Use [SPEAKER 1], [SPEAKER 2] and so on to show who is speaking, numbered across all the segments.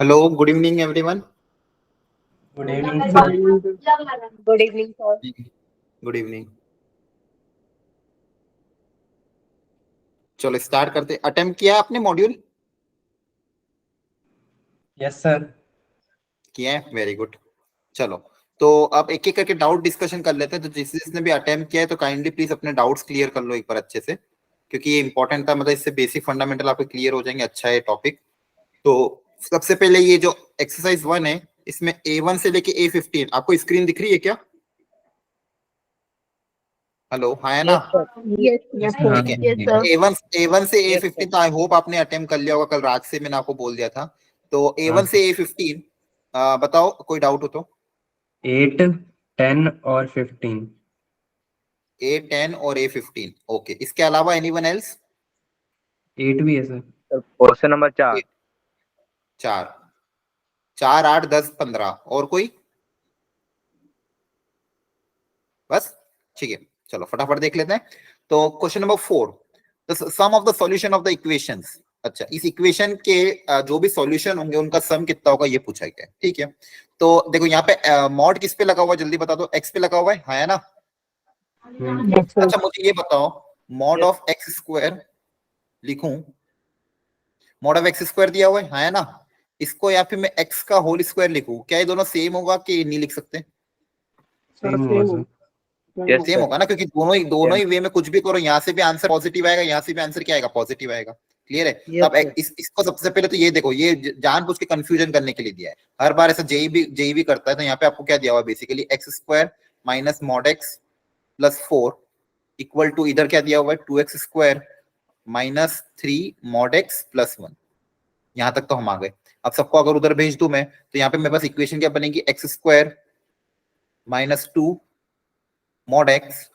[SPEAKER 1] Hello, good evening, everyone.
[SPEAKER 2] Good evening
[SPEAKER 3] Good
[SPEAKER 2] sir.
[SPEAKER 3] evening.
[SPEAKER 4] Good evening, sir.
[SPEAKER 1] Good evening. चलो start करते। Attempt किया आपने module?
[SPEAKER 2] Yes sir.
[SPEAKER 1] किया है, very good. चलो तो अब एक एक करके डाउट डिस्कशन कर लेते हैं। तो जिसने भी अटेम्प्ट किया है तो काइंडली प्लीज अपने डाउट्स क्लियर कर लो एक बार अच्छे से, क्योंकि ये इंपॉर्टेंट था। मतलब इससे बेसिक फंडामेंटल आपके क्लियर हो जाएंगे। अच्छा है टॉपिक। तो सबसे पहले ये जो एक्सरसाइज 1 है, इसमें A1 से लेके A15 आपको स्क्रीन दिख रही है क्या? हेलो, हाँ है ना?
[SPEAKER 4] Yes, sir. Yes, yes, sir.
[SPEAKER 1] ठीक है।
[SPEAKER 4] Yes, sir.
[SPEAKER 1] A1 से
[SPEAKER 4] Yes,
[SPEAKER 1] A15
[SPEAKER 4] sir.
[SPEAKER 1] तो आई होप आपने अटेम्प्ट कर लिया होगा। कल रात से मैंने आपको बोल दिया था। तो A1 से A15 बताओ, कोई डाउट हो तो।
[SPEAKER 2] 8, 10 और 15।
[SPEAKER 1] A10 और A15, ओके। इसके अलावा एनीवन एल्स?
[SPEAKER 2] 8 भी है सर।
[SPEAKER 3] Question number 4।
[SPEAKER 1] 4, 4, 8, 10, 15 और कोई? बस, ठीक है। चलो फटाफट देख लेते हैं। तो question number 4, the sum of the solution of the equations. अच्छा, इस इक्वेशन के जो भी सॉल्यूशन होंगे उनका सम कितना होगा ये पूछा गया है। ठीक है। तो देखो यहाँ पे मॉड किस पे लगा हुआ है, जल्दी बता दो। एक्स पे लगा हुआ है ना?
[SPEAKER 4] Yes, sir.
[SPEAKER 1] अच्छा मुझे ये बताओ, मॉड ऑफ एक्स स्क्वायर लिखूं? मॉड ऑफ एक्स स्क्वायर दिया हुआ है ना? इसको या फिर मैं एक्स का होल स्क्वायर लिखूं? क्या ये दोनों सेम होगा कि नहीं लिख सकते?
[SPEAKER 2] सेम होगा सर।
[SPEAKER 3] यस
[SPEAKER 1] सेम होगा ना, क्योंकि दोनों ही वे में कुछ भी करो, यहाँ से भी आंसर पॉजिटिव आएगा, यहाँ से भी आंसर क्या आएगा, पॉजिटिव आएगा। क्लियर है? तो अब इसको सबसे पहले तो ये देखो, ये जानबूझ के कंफ्यूजन करने के लिए दिया है। हर बार ऐसा जेई भी करता है। तो यहाँ पे आपको क्या दिया हुआ है basically, x square minus mod x plus 4 equal to, इधर क्या दिया हुआ है, 2x square minus 3 mod x plus 1। यहाँ तक तो हम आ गए। अब सबको अगर उधर भेज दूं मैं, तो यहाँ पे मेरे पास इक्वेशन क्या बनेगी, x square minus 2 mod x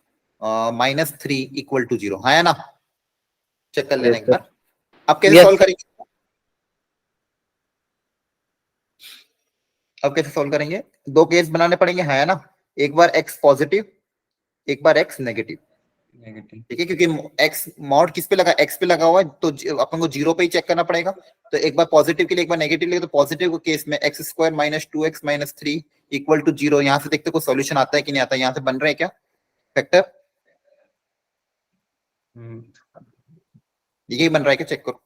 [SPEAKER 1] minus 3 equal to 0, है ना? चेक कर लेना एक बार। अब कैसे सॉल्व करेंगे? अब कैसे सॉल्व करेंगे? दो केस बनाने पड़ेंगे, है ना? एक बार एक्स पॉजिटिव, एक बार एक्स नेगेटिव।
[SPEAKER 2] नेगेटिव।
[SPEAKER 1] ठीक है, क्योंकि एक्स मॉड किस पे लगा, एक्स पे लगा हुआ है, तो अपन को 0 पे ही चेक करना पड़ेगा। तो एक बार पॉजिटिव के लिए, एक बार नेगेटिव के लिए। तो पॉजिटिव केस में x square minus 2x minus 3 equal to 0। यहाँ से देखते कोई सॉल्यूशन आता है कि नहीं आता। यहाँ से बन रहे हैं क्या फैक्टर? ये बन रहा है क्या, चेक करो,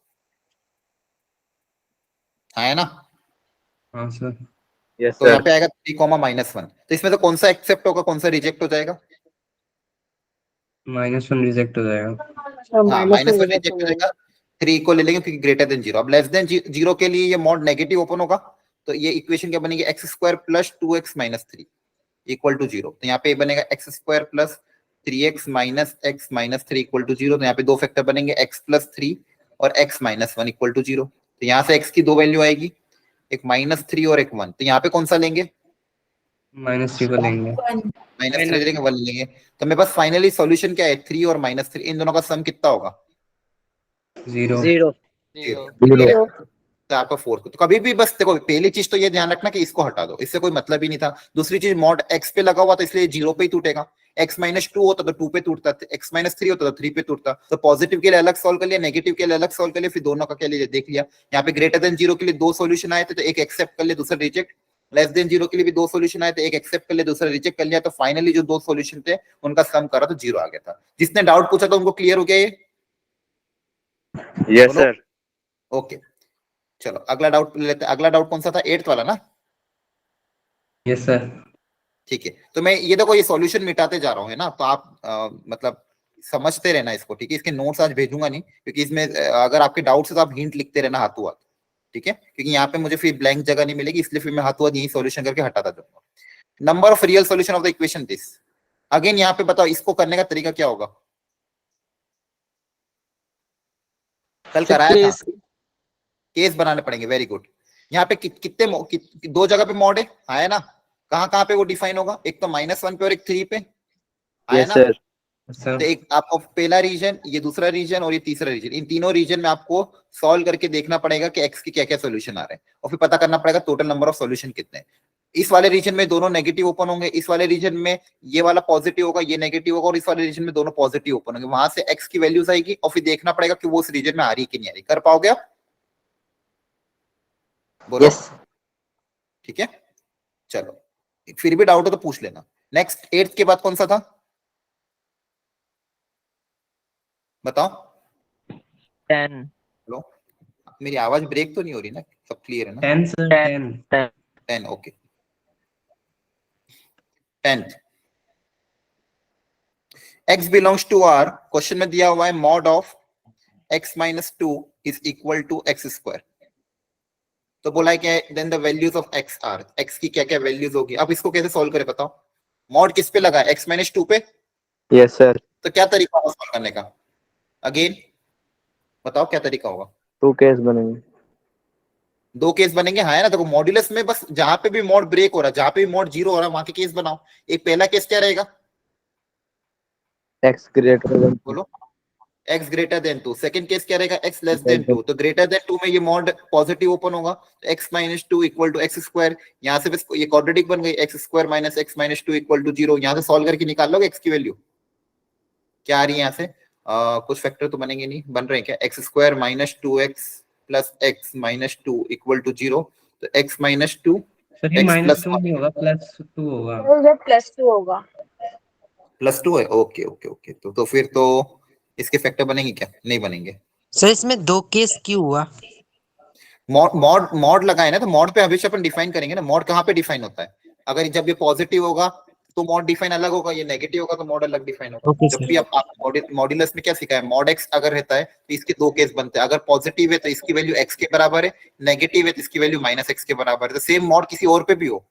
[SPEAKER 1] है ना?
[SPEAKER 2] हाँ सर।
[SPEAKER 3] यस
[SPEAKER 1] तो यहाँ
[SPEAKER 3] सर।
[SPEAKER 1] पे आएगा 3, -1। तो इसमें से कौन सा एक्सेप्ट होगा, कौन सा रिजेक्ट हो जाएगा?
[SPEAKER 2] -1 रिजेक्ट हो जाएगा।
[SPEAKER 1] हाँ, -1 रिजेक्ट हो जाएगा। 3 को ले लेंगे क्योंकि ग्रेटर देन 0। अब लेस देन 0 के लिए ये मॉड नेगेटिव ओपन होगा। तो ये इक्वेशन क्या बनेगी, x square plus 2x minus 3 equal to 0। तो यहाँ पे बनेगा x square plus 3x minus x minus 3 equal to 0। तो यहाँ पे दो फैक्टर बनेंगे, x प्लस 3 और x माइनस 1 इक्वल टू 0। तो यहाँ से x की दो वैल्यू आएगी, एक -3 और एक 1। तो यहाँ पे कौन सा लेंगे?
[SPEAKER 2] -3 को लेंगे।
[SPEAKER 1] -3 लेंगे, 1 लेंगे। तो मेरे पास फाइनली सॉल्यूशन क्या है, 3 और -3, इन दोनों का सम कितना होगा?
[SPEAKER 2] 0।
[SPEAKER 4] 0.
[SPEAKER 1] तो आपका 4। तो कभी भी बस देखो, पहली चीज तो ये ध्यान रखना कि इसको हटा दो, इससे कोई मतलब ही नहीं था। दूसरी चीज, मॉड एक्स पे लगा हुआ था इसलिए 0 पे ही टूटेगा। x -2 होता तो 2 पे टूटता, x -3 होता तो 3 पे टूटता। तो पॉजिटिव के लिए अलग सॉल्व कर लिया, नेगेटिव के लिए अलग सॉल्व कर लिया, फिर दोनों का क्या लिए देख लिया। यहाँ पे ग्रेटर देन 0 के लिए दो सॉल्यूशन आए थे, तो एक एक्सेप्ट कर लिया, दूसरा रिजेक्ट। लेस देन 0 के लिए भी दो सॉल्यूशन आए थे, एक एक्सेप्ट कर लिया, दूसरा रिजेक्ट कर लिया। तो फाइनली जो दो सॉल्यूशन थे उनका सम करा तो 0 आ गया था। जिसने डाउट पूछा था उनको क्लियर हो गया ये?
[SPEAKER 3] Yes sir.
[SPEAKER 1] ओके, चलो अगला डाउट लेते हैं। अगला डाउट कौन सा था, 8th वाला ना?
[SPEAKER 2] Yes sir.
[SPEAKER 1] ठीक है। तो मैं ये देखो, ये सॉल्यूशन मिटाते जा रहा हूँ, है ना? तो आप मतलब समझते रहना इसको। ठीक है, इसके नोट्स आज भेजूंगा नहीं, क्योंकि इसमें अगर आपके डाउट्स है तो आप हिंट लिखते रहना हाथों हाथ। ठीक है, क्योंकि यहाँ पे मुझे फिर ब्लैंक जगह नहीं मिलेगी, इसलिए फिर मैं हाथों हाथ यही सॉल्यूशन करके हटाता जाऊंगा। Number of real solution of the equation this. Again यहाँ पे बताओ, इसको करने का तरीका क्या होगा? कल कराया था, केस बनाने पड़ेंगे। Very good. यहाँ पे कितने दो जगह पे मॉड है ना? कहाँ कहाँ पे वो डिफाइन होगा, एक तो -1 पे और एक 3 पे, है
[SPEAKER 3] यस
[SPEAKER 1] ना?
[SPEAKER 3] सर।
[SPEAKER 1] तो एक आपको पहला रीजन, ये दूसरा रीजन और ये तीसरा रीजन, इन तीनों रीजन में आपको सॉल्व करके देखना पड़ेगा कि एक्स के क्या क्या सोल्यूशन आ रहे हैं, और फिर पता करना पड़ेगा टोटल नंबर ऑफ सोल्यूशन कितने हैं। इस वाले रीजन में दोनों नेगेटिव ओपन होंगे, इस वाले रीजन में ये वाला पॉजिटिव होगा, ये नेगेटिव होगा, और इस वाले रीजन में दोनों पॉजिटिव ओपन होंगे। वहां से एक्स की वैल्यूज आएगी और फिर देखना पड़ेगा कि वो उस रीजन में आ रही कि नहीं आ रही। कर पाओगे आप? बोलो।
[SPEAKER 3] यस
[SPEAKER 1] ठीक है, चलो फिर भी डाउट हो तो पूछ लेना। नेक्स्ट 8th के बाद कौन सा था, बताओ।
[SPEAKER 3] 10
[SPEAKER 1] हेलो, मेरी आवाज ब्रेक तो नहीं हो रही ना, सब क्लियर है ना?
[SPEAKER 2] 10 sir, 10।
[SPEAKER 1] 10, okay. 10th, x belongs to r, question में दिया हुआ है mod of x minus 2 is equal to x square. तो बोला है कि then the values of x are, x की क्या क्या वैल्यूज होगी। अब इसको कैसे सॉल्व करें बताओ। मॉड किस पे लगा है, x माइनस 2 पे।
[SPEAKER 3] यस सर
[SPEAKER 1] तो क्या तरीका होगा सॉल्व करने का, अगेन बताओ क्या तरीका होगा।
[SPEAKER 3] 2 केस बनेंगे।
[SPEAKER 1] दो केस बनेंगे, हाँ है ना। देखो मॉड्यूलस में बस जहां पे भी मॉड ब्रेक हो रहा है, जहां पे भी मॉड जीरो हो रहा है, वहां के केस बनाओ। एक पहला केस क्या रहेगा,
[SPEAKER 3] x ग्रेटर देन
[SPEAKER 1] बोलो। x greater then 2। Second case क्या रहेगा, x लेस देन 2। तो ग्रेटर देन 2 में ये मॉड पॉजिटिव ओपन होगा, तो x minus 2 equal to x square. यहाँ से बस ये क्वाड्रेटिक बन गई, x square minus x minus 2 equal to 0। यहाँ से सॉल्व करके निकाल लोगे x की वैल्यू क्या आ रही है यहाँ से। कुछ फैक्टर तो बनेंगे नहीं, बन रहे हैं क्या, x square minus 2x plus x minus 2 equal to 0। तो x माइनस 2
[SPEAKER 2] सर ये
[SPEAKER 1] एक्स
[SPEAKER 2] माइनस
[SPEAKER 1] प्लस
[SPEAKER 2] 2 नहीं होगा, +2 होगा।
[SPEAKER 4] जब +2 होगा।
[SPEAKER 1] प्लस 2 है, ओके ओके ओके। तो फिर तो इसके फैक्टर बनेंगे क्या, नहीं बनेंगे।
[SPEAKER 5] सर इसमें 2 केस क्यों हुआ?
[SPEAKER 1] मॉड मॉड मॉड लगाए ना, तो मॉड पे हमेशा अपन डिफाइन करेंगे ना। मॉड कहाँ पे डिफाइन होता है, अगर जब ये पॉजिटिव होगा तो मॉड डिफाइन अलग होगा, ये नेगेटिव होगा तो मॉड अलग डिफाइन होगा।
[SPEAKER 5] ओके
[SPEAKER 1] जब
[SPEAKER 5] सर।
[SPEAKER 1] भी आप मॉड्यूलस में क्या सीखा है, मॉड एक्स अगर रहता है तो इसके दो केस बनते हैं। अगर पॉजिटिव है तो इसकी वैल्यू एक्स के बराबर है, नेगेटिव है तो इसकी वैल्यू माइनस एक्स के बराबर है। तो सेम मॉड किसी और पे भी हो,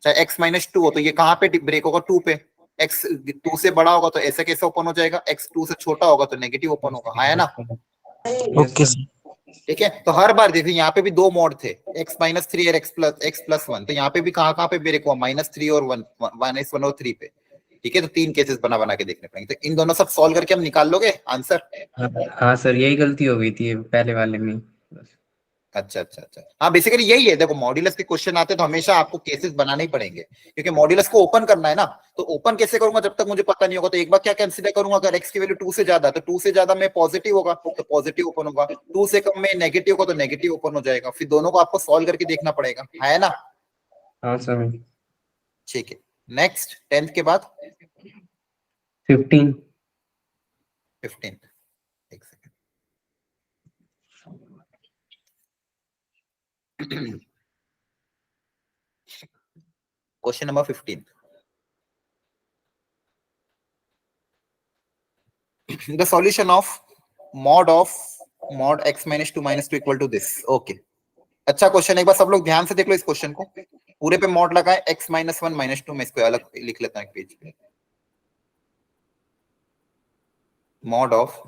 [SPEAKER 1] चाहे एक्स माइनस 2 हो, तो ये कहाँ पे ब्रेक होगा, 2 पे। एक्स 2 से बड़ा होगा तो ऐसा कैसे ओपन हो जाएगा, एक्स 2 से छोटा होगा तो नेगेटिव ओपन होगा, हाँ है ना।
[SPEAKER 2] Yes
[SPEAKER 5] okay
[SPEAKER 2] sir.
[SPEAKER 5] सर।
[SPEAKER 1] ठीक है, तो हर बार देखिए यहाँ पे भी दो मोड थे, x माइनस 3 और x प्लस 1। तो यहाँ पे भी कहाँ पे ब्रेक हुआ, -3 और 1, -1 और 3 पे। ठीक है, तो 3 केसेस बना बना के देखने पड़ेंगे। तो इन दोनों सब सॉल्व करके हम निकाल लोगे आंसर।
[SPEAKER 2] हाँ सर, यही गलती हो गई थी पहले वाले में।
[SPEAKER 1] अच्छा अच्छा अच्छा, हाँ बेसिकली यही है। देखो मॉड्यूलस के क्वेश्चन आते हैं तो हमेशा आपको केसेस बनाने ही पड़ेंगे, क्योंकि मॉड्यूलस को ओपन करना है ना। तो ओपन कैसे करूंगा जब तक मुझे पता नहीं होगा। तो एक बार क्या कंसीडर करूंगा, अगर x की वैल्यू 2 से ज्यादा, तो 2 से ज्यादा में पॉजिटिव होगा तो पॉजिटिव ओपन होगा, 2 से कम में नेगेटिव होगा तो नेगेटिव ओपन हो जाएगा। फिर दोनों को आपको सॉल्व करके देखना पड़ेगा, है ना।
[SPEAKER 2] हाँ सर।
[SPEAKER 1] ठीक है, नेक्स्ट 10th के बाद
[SPEAKER 2] 15।
[SPEAKER 1] 15, एक second. Question number 15, the solution of mod x minus 2 minus 2 equal to this, okay। अच्छा क्वेश्चन, एक बार सब लोग ध्यान से देख लो इस क्वेश्चन को। पूरे पे मॉड लगा है x माइनस 1 माइनस 2, मैं इसको अलग लिख लेता हूं एक पेज पे। मॉड ऑफ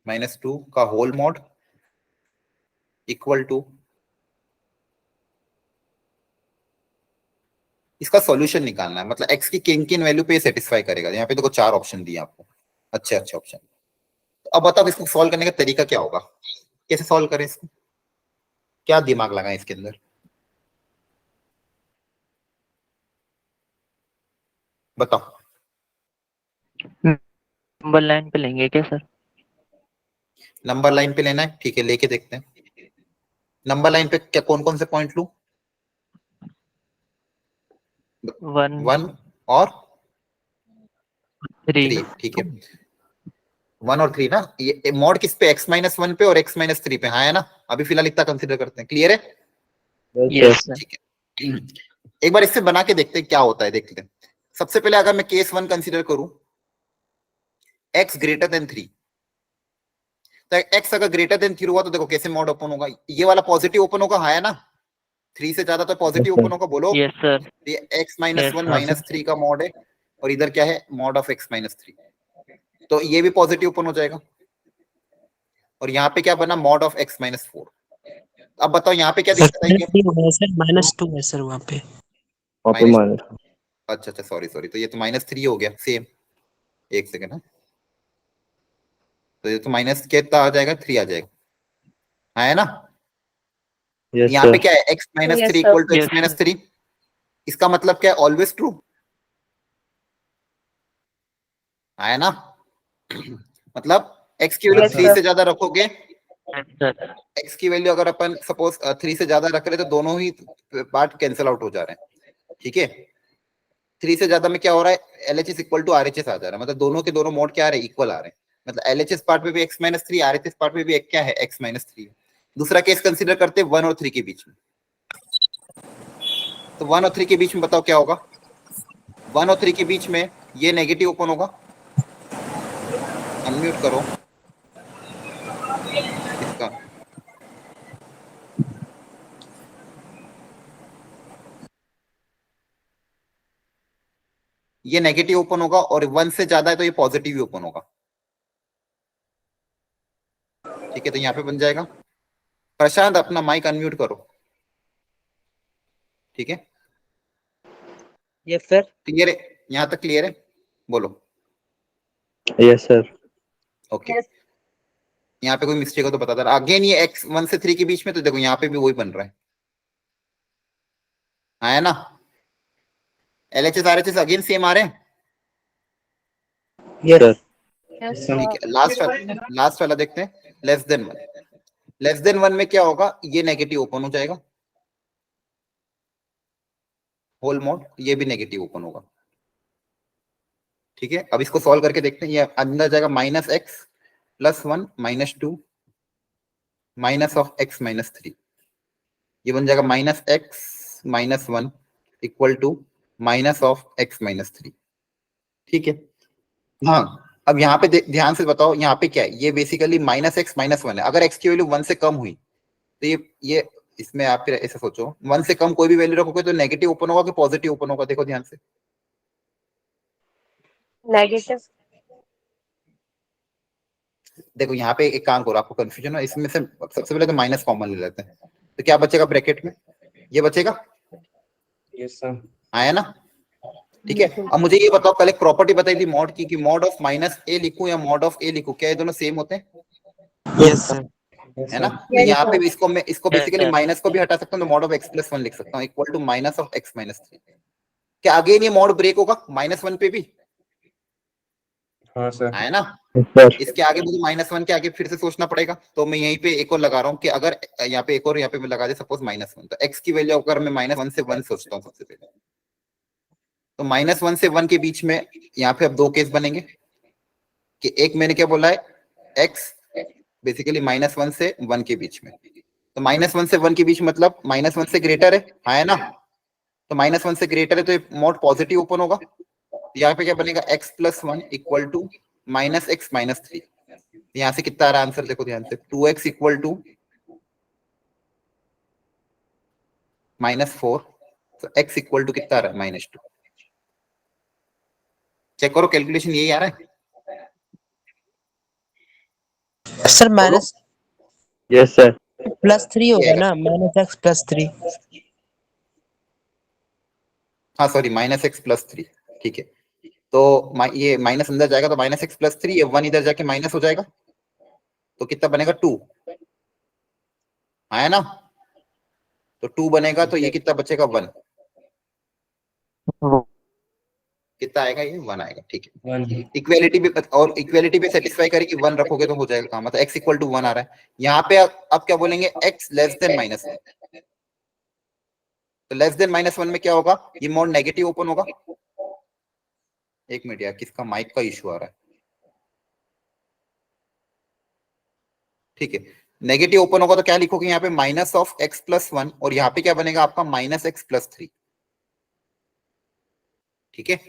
[SPEAKER 1] -2 का होल मॉड इक्वल टू, इसका सॉल्यूशन निकालना है, मतलब x की किन किन वैल्यू पे सेटिस्फाई करेगा। यहाँ पे देखो 4 ऑप्शन दिए आपको, अच्छे अच्छे ऑप्शन। तो अब बताओ इसको सॉल्व करने का तरीका क्या होगा, कैसे सॉल्व करें इसको, क्या दिमाग लगाएं इसके अंदर, बताओ।
[SPEAKER 3] नंबर लाइन पे लेंगे क्या सर?
[SPEAKER 1] नंबर लाइन पे लेना है, ठीक है लेके देखते हैं। नंबर लाइन पे क्या कौन कौन से पॉइंट लूं,
[SPEAKER 3] 1
[SPEAKER 1] 1 और
[SPEAKER 3] 3
[SPEAKER 1] 3, ठीक है। 1 और 3 ना, ये मॉड किस पे, x माइनस 1 पे और x माइनस 3 पे, हाँ है ना। अभी फिलहाल इतना कंसिडर करते हैं, क्लियर है।
[SPEAKER 3] Yes sir.
[SPEAKER 1] ठीक है, एक बार इससे बना के देखते हैं क्या होता है, देखते हैं। सबसे पहले अगर मैं केस 1 कंसिडर करूं, x ग्रेटर देन 3, तो x अगर ग्रेटर देन 3 हुआ तो देखो कैसे मॉड ओपन होगा, ये वाला पॉजिटिव ओपन होगा, हाँ है ना। 3 से ज्यादा तो पॉजिटिव ओपन होगा, बोलो।
[SPEAKER 3] Yes sir.
[SPEAKER 1] ये x माइनस 1
[SPEAKER 3] Yes,
[SPEAKER 1] माइनस 3 का मॉड है, और इधर क्या है, मॉड ऑफ x माइनस 3, तो ये भी पॉजिटिव ओपन हो जाएगा। और यहाँ पे क्या बना, मॉड ऑफ x माइनस 4। अब बताओ यहाँ पे क्या
[SPEAKER 5] सर
[SPEAKER 1] दिक्कत आएगी।
[SPEAKER 5] -2 है सर वहाँ पे।
[SPEAKER 1] माइनस, अच्छा अच्छा सॉरी सॉरी, तो ये तो -3 हो गया सेम, एक सेकंड है। तो ये तो माइनस कितना आ जाएगा, 3 आ जाएगा, हाँ है ना।
[SPEAKER 3] यस
[SPEAKER 1] यहाँ पे
[SPEAKER 3] सर।
[SPEAKER 1] क्या है, x minus
[SPEAKER 4] Yes,
[SPEAKER 1] 3
[SPEAKER 4] sir.
[SPEAKER 1] Equal to
[SPEAKER 3] Yes,
[SPEAKER 1] x minus
[SPEAKER 3] sir.
[SPEAKER 1] 3, इसका मतलब क्या है, ऑलवेज ट्रू, है ना। मतलब एक्स की वैल्यू
[SPEAKER 4] Yes,
[SPEAKER 1] 3
[SPEAKER 4] sir.
[SPEAKER 1] से ज्यादा रखोगे,
[SPEAKER 3] सर
[SPEAKER 1] एक्स की वैल्यू अगर अपन सपोज 3 से ज्यादा रख रहे तो दोनों ही पार्ट कैंसिल आउट हो जा रहे हैं, ठीक है। 3 से ज्यादा में क्या हो रहा है, LHS इक्वल टू RHS आ जा रहा है, मतलब दोनों के दोनों मोड क्या आ रहे हैं, इक्वल आ रहे हैं, मतलब LHS पार्ट में भी x-3, RHS पार्ट में भी एक क्या है, x-3। दूसरा केस कंसीडर करते हैं 1 और 3 के बीच में, तो 1 और 3 के बीच में बताओ क्या होगा, 1 और 3 के बीच में ये नेगेटिव ओपन होगा, अनम्यूट करो इसका, ये नेगेटिव ओपन होगा, और 1 से ज्यादा है तो ये पॉजिटिव ही ओपन होगा, ठीक है। तो यहाँ पे बन जाएगा, प्रशांत अपना माइक अनम्यूट करो, ठीक है।
[SPEAKER 5] Yes sir.
[SPEAKER 1] क्लियर है, यहाँ तक क्लियर है, बोलो।
[SPEAKER 3] Yes sir.
[SPEAKER 1] Okay,
[SPEAKER 4] Yes.
[SPEAKER 1] यहाँ पे कोई मिस्टेक हो तो बता दो। अगेन ये x 1 से 3 के बीच में, तो देखो यहाँ पे भी वही बन रहा है, हाँ है ना, LHS RHS अगेन सेम आ रहे हैं,
[SPEAKER 5] यस
[SPEAKER 3] सर
[SPEAKER 4] Yes,
[SPEAKER 1] ठीक है। लास्ट वाला देखते हैं, लेस देन 1, लेस देन 1 में क्या होगा, ये नेगेटिव ओपन हो जाएगा, होल मोड, ये भी नेगेटिव ओपन होगा, ठीक है। अब इसको सॉल्व करके देखते हैं, ये अंदर जाएगा -x + 1 -2 माइनस ऑफ x -3, ये बन जाएगा -x - 1 equal to minus of x -3, ठीक है। हाँ, अब यहाँ पे ध्यान से बताओ, यहाँ पे क्या है, ये बेसिकली -x - 1 है, अगर x की वैल्यू 1 से कम हुई तो ये इसमें आप फिर ऐसे सोचो, 1 से कम कोई भी वैल्यू रखोगे तो नेगेटिव ओपन होगा कि पॉजिटिव ओपन होगा, देखो ध्यान से।
[SPEAKER 4] negative.
[SPEAKER 1] देखो यहाँ पे एक काम करो, आपको कंफ्यूजन है इसमें से, सबसे पहले तो माइनस कॉमन ले लेते हैं, तो क्या बचेगा ब्रैकेट में, ये बचेगा,
[SPEAKER 2] यस सर।
[SPEAKER 1] आया ना, ठीक है। अब मुझे ये बताओ, कल एक प्रॉपर्टी बताई थी मॉड की, कि मॉड ऑफ -a लिखूं या मॉड ऑफ a लिखूं, क्या ये दोनों सेम होते हैं,
[SPEAKER 5] यस सर।
[SPEAKER 1] है ना। तो
[SPEAKER 4] Yes,
[SPEAKER 1] यहाँ पे
[SPEAKER 4] sir.
[SPEAKER 1] भी इसको
[SPEAKER 3] Yes,
[SPEAKER 1] बेसिकली
[SPEAKER 3] sir.
[SPEAKER 1] माइनस को भी हटा सकता हूँ, तो मॉड ऑफ x + 1 लिख सकता हूँ equal to minus of x -3। क्या अगेन ये मॉड ब्रेक होगा -1 पे भी,
[SPEAKER 2] हाँ सर।
[SPEAKER 1] है ना।
[SPEAKER 3] सर
[SPEAKER 1] इसके आगे मुझे -1 के आगे फिर से सोचना पड़ेगा, तो मैं यहीं पे एक और लगा रहा हूँ कि अगर यहाँ पे एक और यहाँ पे मैं लगा दे सपोज -1, तो x की वैल्यू अगर मैं -1 से 1 सोचता हूँ सबसे पहले, तो -1 से 1 के बीच में यहाँ पे अब दो केस बनेंगे, कि एक मैंने क्या बोला है, x बेसिकली -1 से 1 के बीच में, तो -1 से 1 के बीच मतलब -1 से ग्रेटर है ना, तो -1 से ग्रेटर है तो ये मोड पॉजिटिव ओपन होगा, यहाँ पे क्या बनेगा, x + 1 इक्वल टू -x -3, यहाँ से कितना आ रहा है आंसर, देखो ध्यान से, 2x इक्वल टू -4, तो x इक्वल टू कितना आ रहा है, -2। चेक करो कैलकुलेशन यही आ रहा है,
[SPEAKER 5] सर माइनस
[SPEAKER 3] यस सर
[SPEAKER 5] +3 होगा
[SPEAKER 1] आएगा।
[SPEAKER 5] ना, -x +3।
[SPEAKER 1] हाँ सॉरी, -x + 3, ठीक है। तो ये माइनस अंदर जाएगा तो -x + 3, ये 1 इधर जाके माइनस हो जाएगा, तो कितना बनेगा, 2, है ना, तो 2 बनेगा, तो ये कितना बचेगा, 1, कितना आएगा, ये 1 आएगा, ठीक है।
[SPEAKER 2] 1
[SPEAKER 1] इक्वेलिटी भी, और इक्वेलिटी भी सेटिस्फाई करेगी, 1 रखोगे तो हो जाएगा काम, मतलब x इक्वल टू 1 आ रहा है, यहाँ पे अब क्या बोलेंगे, x लेस देन -1, तो लेस देन -1 में क्या होगा, ये मोड नेगेटिव ओपन होगा, एक मिनट यार, किसका माइक का इशू आ रहा है, ठीक है। नेगेटिव ओपन होगा तो क्या लिखोगे यहाँ पे, माइनस ऑफ x + 1, और यहाँ पे क्या बनेगा आपका, -x + 3, ठीक है।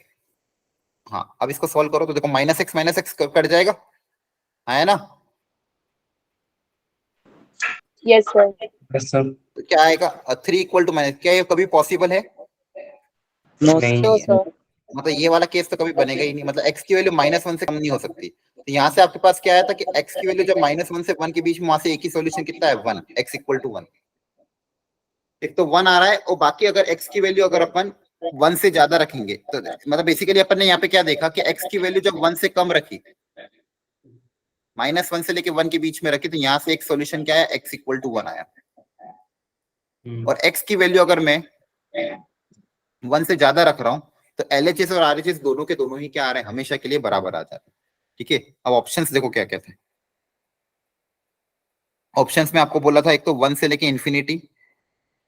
[SPEAKER 1] हाँ, अब इसको सॉल्व करो तो देखो -x कट जाएगा, है ना,
[SPEAKER 4] Yes, sir.
[SPEAKER 2] Yes sir.
[SPEAKER 1] तो क्या आएगा, 3 इक्वल टू -, क्या ये कभी पॉसिबल है,
[SPEAKER 2] नहीं
[SPEAKER 4] No,
[SPEAKER 1] नहीं है,
[SPEAKER 4] sir.
[SPEAKER 1] मतलब ये वाला केस तो कभी बनेगा ही नहीं, मतलब x की वैल्यू -1 से कम नहीं हो सकती, तो यहाँ से आपके पास क्या आया था कि x की वैल्यू जब -1 से 1 के बीच में, वहां से एक ही सॉल्यूशन कितना है, 1, x इक्वल टू 1, एक तो 1 आ रहा है, और बाकी अगर x की वैल्यू अगर अपन 1 से ज्यादा रखेंगे, तो मतलब बेसिकली अपन ने यहाँ पे क्या देखा कि x की वैल्यू जब 1 से कम रखी, -1 से लेके 1 के बीच में रखी, तो यहाँ से एक सॉल्यूशन क्या है, x इक्वल टू 1 आया, और x की वैल्यू अगर मैं 1 से ज्यादा रख रहा हूँ, तो LHS और RHS दोनों के दोनों ही क्या आ रहे हैं, हमेशा के लिए बराबर आ जा रहे हैं, ठीक है। अब ऑप्शंस देखो क्या कहते हैं, ऑप्शंस में आपको बोला था एक तो 1 से लेके इन्फिनिटी,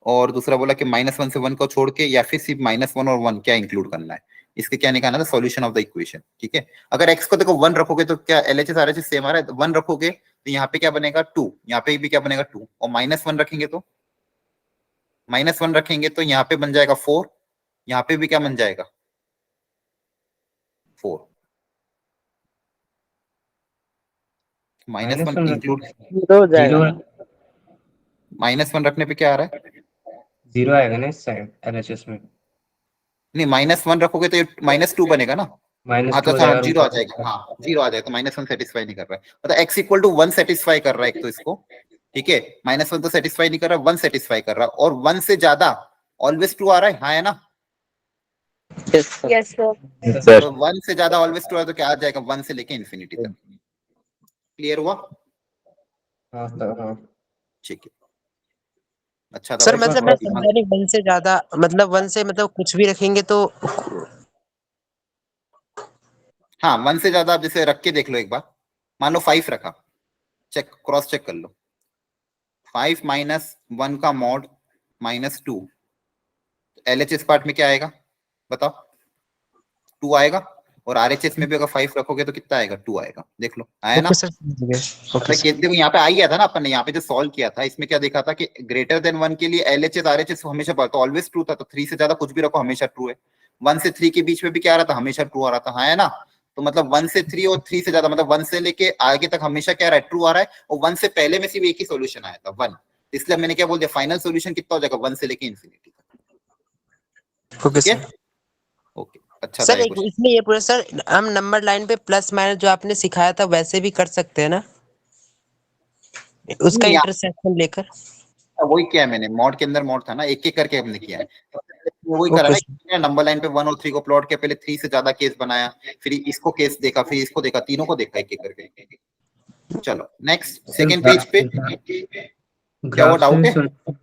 [SPEAKER 1] और दूसरा बोला कि -1 से 1 को छोड़ के, या फिर सिर्फ -1 और 1 क्या इंक्लूड करना है, इसके क्या निकालना था, सॉल्यूशन ऑफ द इक्वेशन। ठीक है, अगर x को देखो 1 रखोगे तो क्या LHS RHS सेम आ रहा है, 1 रखोगे तो यहाँ पे क्या बनेगा 2, यहाँ पे भी क्या बनेगा 2, और -1 रखेंगे तो -1 रखेंगे तो यहाँ पे बन जाएगा 4, यहाँ पे भी क्या बन जाएगा 4। -1 इंक्लूड,
[SPEAKER 3] जीरो हो
[SPEAKER 2] जीरो
[SPEAKER 3] जाएगा।
[SPEAKER 1] -1 रखने पे क्या आ रहा है,
[SPEAKER 2] जीरो आएगा ना इस साइड LHS में,
[SPEAKER 1] नहीं -1 रखोगे तो -2 बनेगा ना। हाँ
[SPEAKER 2] -2
[SPEAKER 1] तो
[SPEAKER 2] हो
[SPEAKER 1] हाँ
[SPEAKER 2] जाएगा और
[SPEAKER 1] जीरो आ
[SPEAKER 2] ऊपर
[SPEAKER 1] जाएगा, हाँ जीरो आ जाएगा, तो -1 सेटिस्फाई नहीं कर रहा है, मतलब x इक्वल टू 1 सेटिस्फाई कर रहा है एक तो इसको। ठीक है, -1 तो सेटिस्फाई नहीं कर रहा, 1 सेटिस्फाई कर रहा, और 1 से ज्यादा ऑलवेज 2 आ रहा है, हाँ है ना।
[SPEAKER 3] Yes sir.
[SPEAKER 4] Yes, sir.
[SPEAKER 3] Sir
[SPEAKER 1] तो 1 से ज्यादा ऑलवेज 2 है तो क्या आ जाएगा, 1 से लेके इन्फिनिटी तक। क्लियर हुआ।
[SPEAKER 2] हाँ सर हाँ।
[SPEAKER 1] ठीक है, अच्छा था
[SPEAKER 5] सर
[SPEAKER 1] भाई,
[SPEAKER 5] मतलब मैं
[SPEAKER 1] थोड़ा
[SPEAKER 5] समझा
[SPEAKER 1] दिमाग।
[SPEAKER 5] नहीं, 1 से ज्यादा मतलब 1 से मतलब कुछ भी रखेंगे तो।
[SPEAKER 1] हाँ 1 से ज्यादा आप जैसे रख के देख लो एक बार, मान लो 5 रखा, चेक क्रॉस चेक कर लो, 5 -1 का मॉड -2, LHS पार्ट में क्या आएगा बताओ, 2 आएगा, और RHS में भी अगर 5 रखोगे तो कितना आएगा, 2 आएगा, देख लो आया ना।
[SPEAKER 5] ओके सर, समझ गए। ओके
[SPEAKER 1] अरे
[SPEAKER 5] सर।
[SPEAKER 1] देखो यहाँ पे आ गया था ना, अपन ने यहाँ पे जो सॉल्व किया था इसमें क्या देखा था कि ग्रेटर देन 1 के लिए LHS RHS हमेशा तो ऑलवेज ट्रू था, तो 3 से ज्यादा कुछ भी रखो हमेशा ट्रू है। 1 से 3 के बीच में भी क्या आ रहा था, हमेशा ट्रू आ रहा था, हाँ है ना। तो मतलब 1 से 3 और 3 से ज्यादा, मतलब 1 से लेके आगे तक हमेशा क्या रहा है, ट्रू आ रहा है, और 1 से पहले में सिर्फ एक ही सोल्यूशन आया था 1, इसलिए मैंने क्या बोल दिया, फाइनल सोल्यूशन कितना हो जाएगा 1 से लेके इन्फिनिटी तक।
[SPEAKER 5] ओके
[SPEAKER 1] ठीक है,
[SPEAKER 5] सर।
[SPEAKER 1] ओके, अच्छा था
[SPEAKER 5] सर
[SPEAKER 1] ये
[SPEAKER 5] एक
[SPEAKER 1] क्वेश्चन।
[SPEAKER 5] इसमें ये पूरा सर, हम नंबर लाइन पे प्लस माइनस जो आपने सिखाया था वैसे भी कर सकते हैं ना, उसका
[SPEAKER 1] नहीं
[SPEAKER 5] इंटरसेक्शन लेकर।
[SPEAKER 1] वही किया है मैंने, मॉड के अंदर मॉड था ना, एक एक करके हमने किया है, वही करा
[SPEAKER 5] ओके सर।
[SPEAKER 1] ना, नंबर लाइन पे 1 और 3 को प्लॉट किया, पहले 3 से ज्यादा केस बनाया, फिर इसको केस देखा, फिर इसको देखा, तीनों को देखा एक एक करके। चलो नेक्स्ट
[SPEAKER 2] सर
[SPEAKER 1] सेकंड पेज पे, क्या हुआ,
[SPEAKER 2] ग्राफ से
[SPEAKER 1] डाउट है।
[SPEAKER 2] भी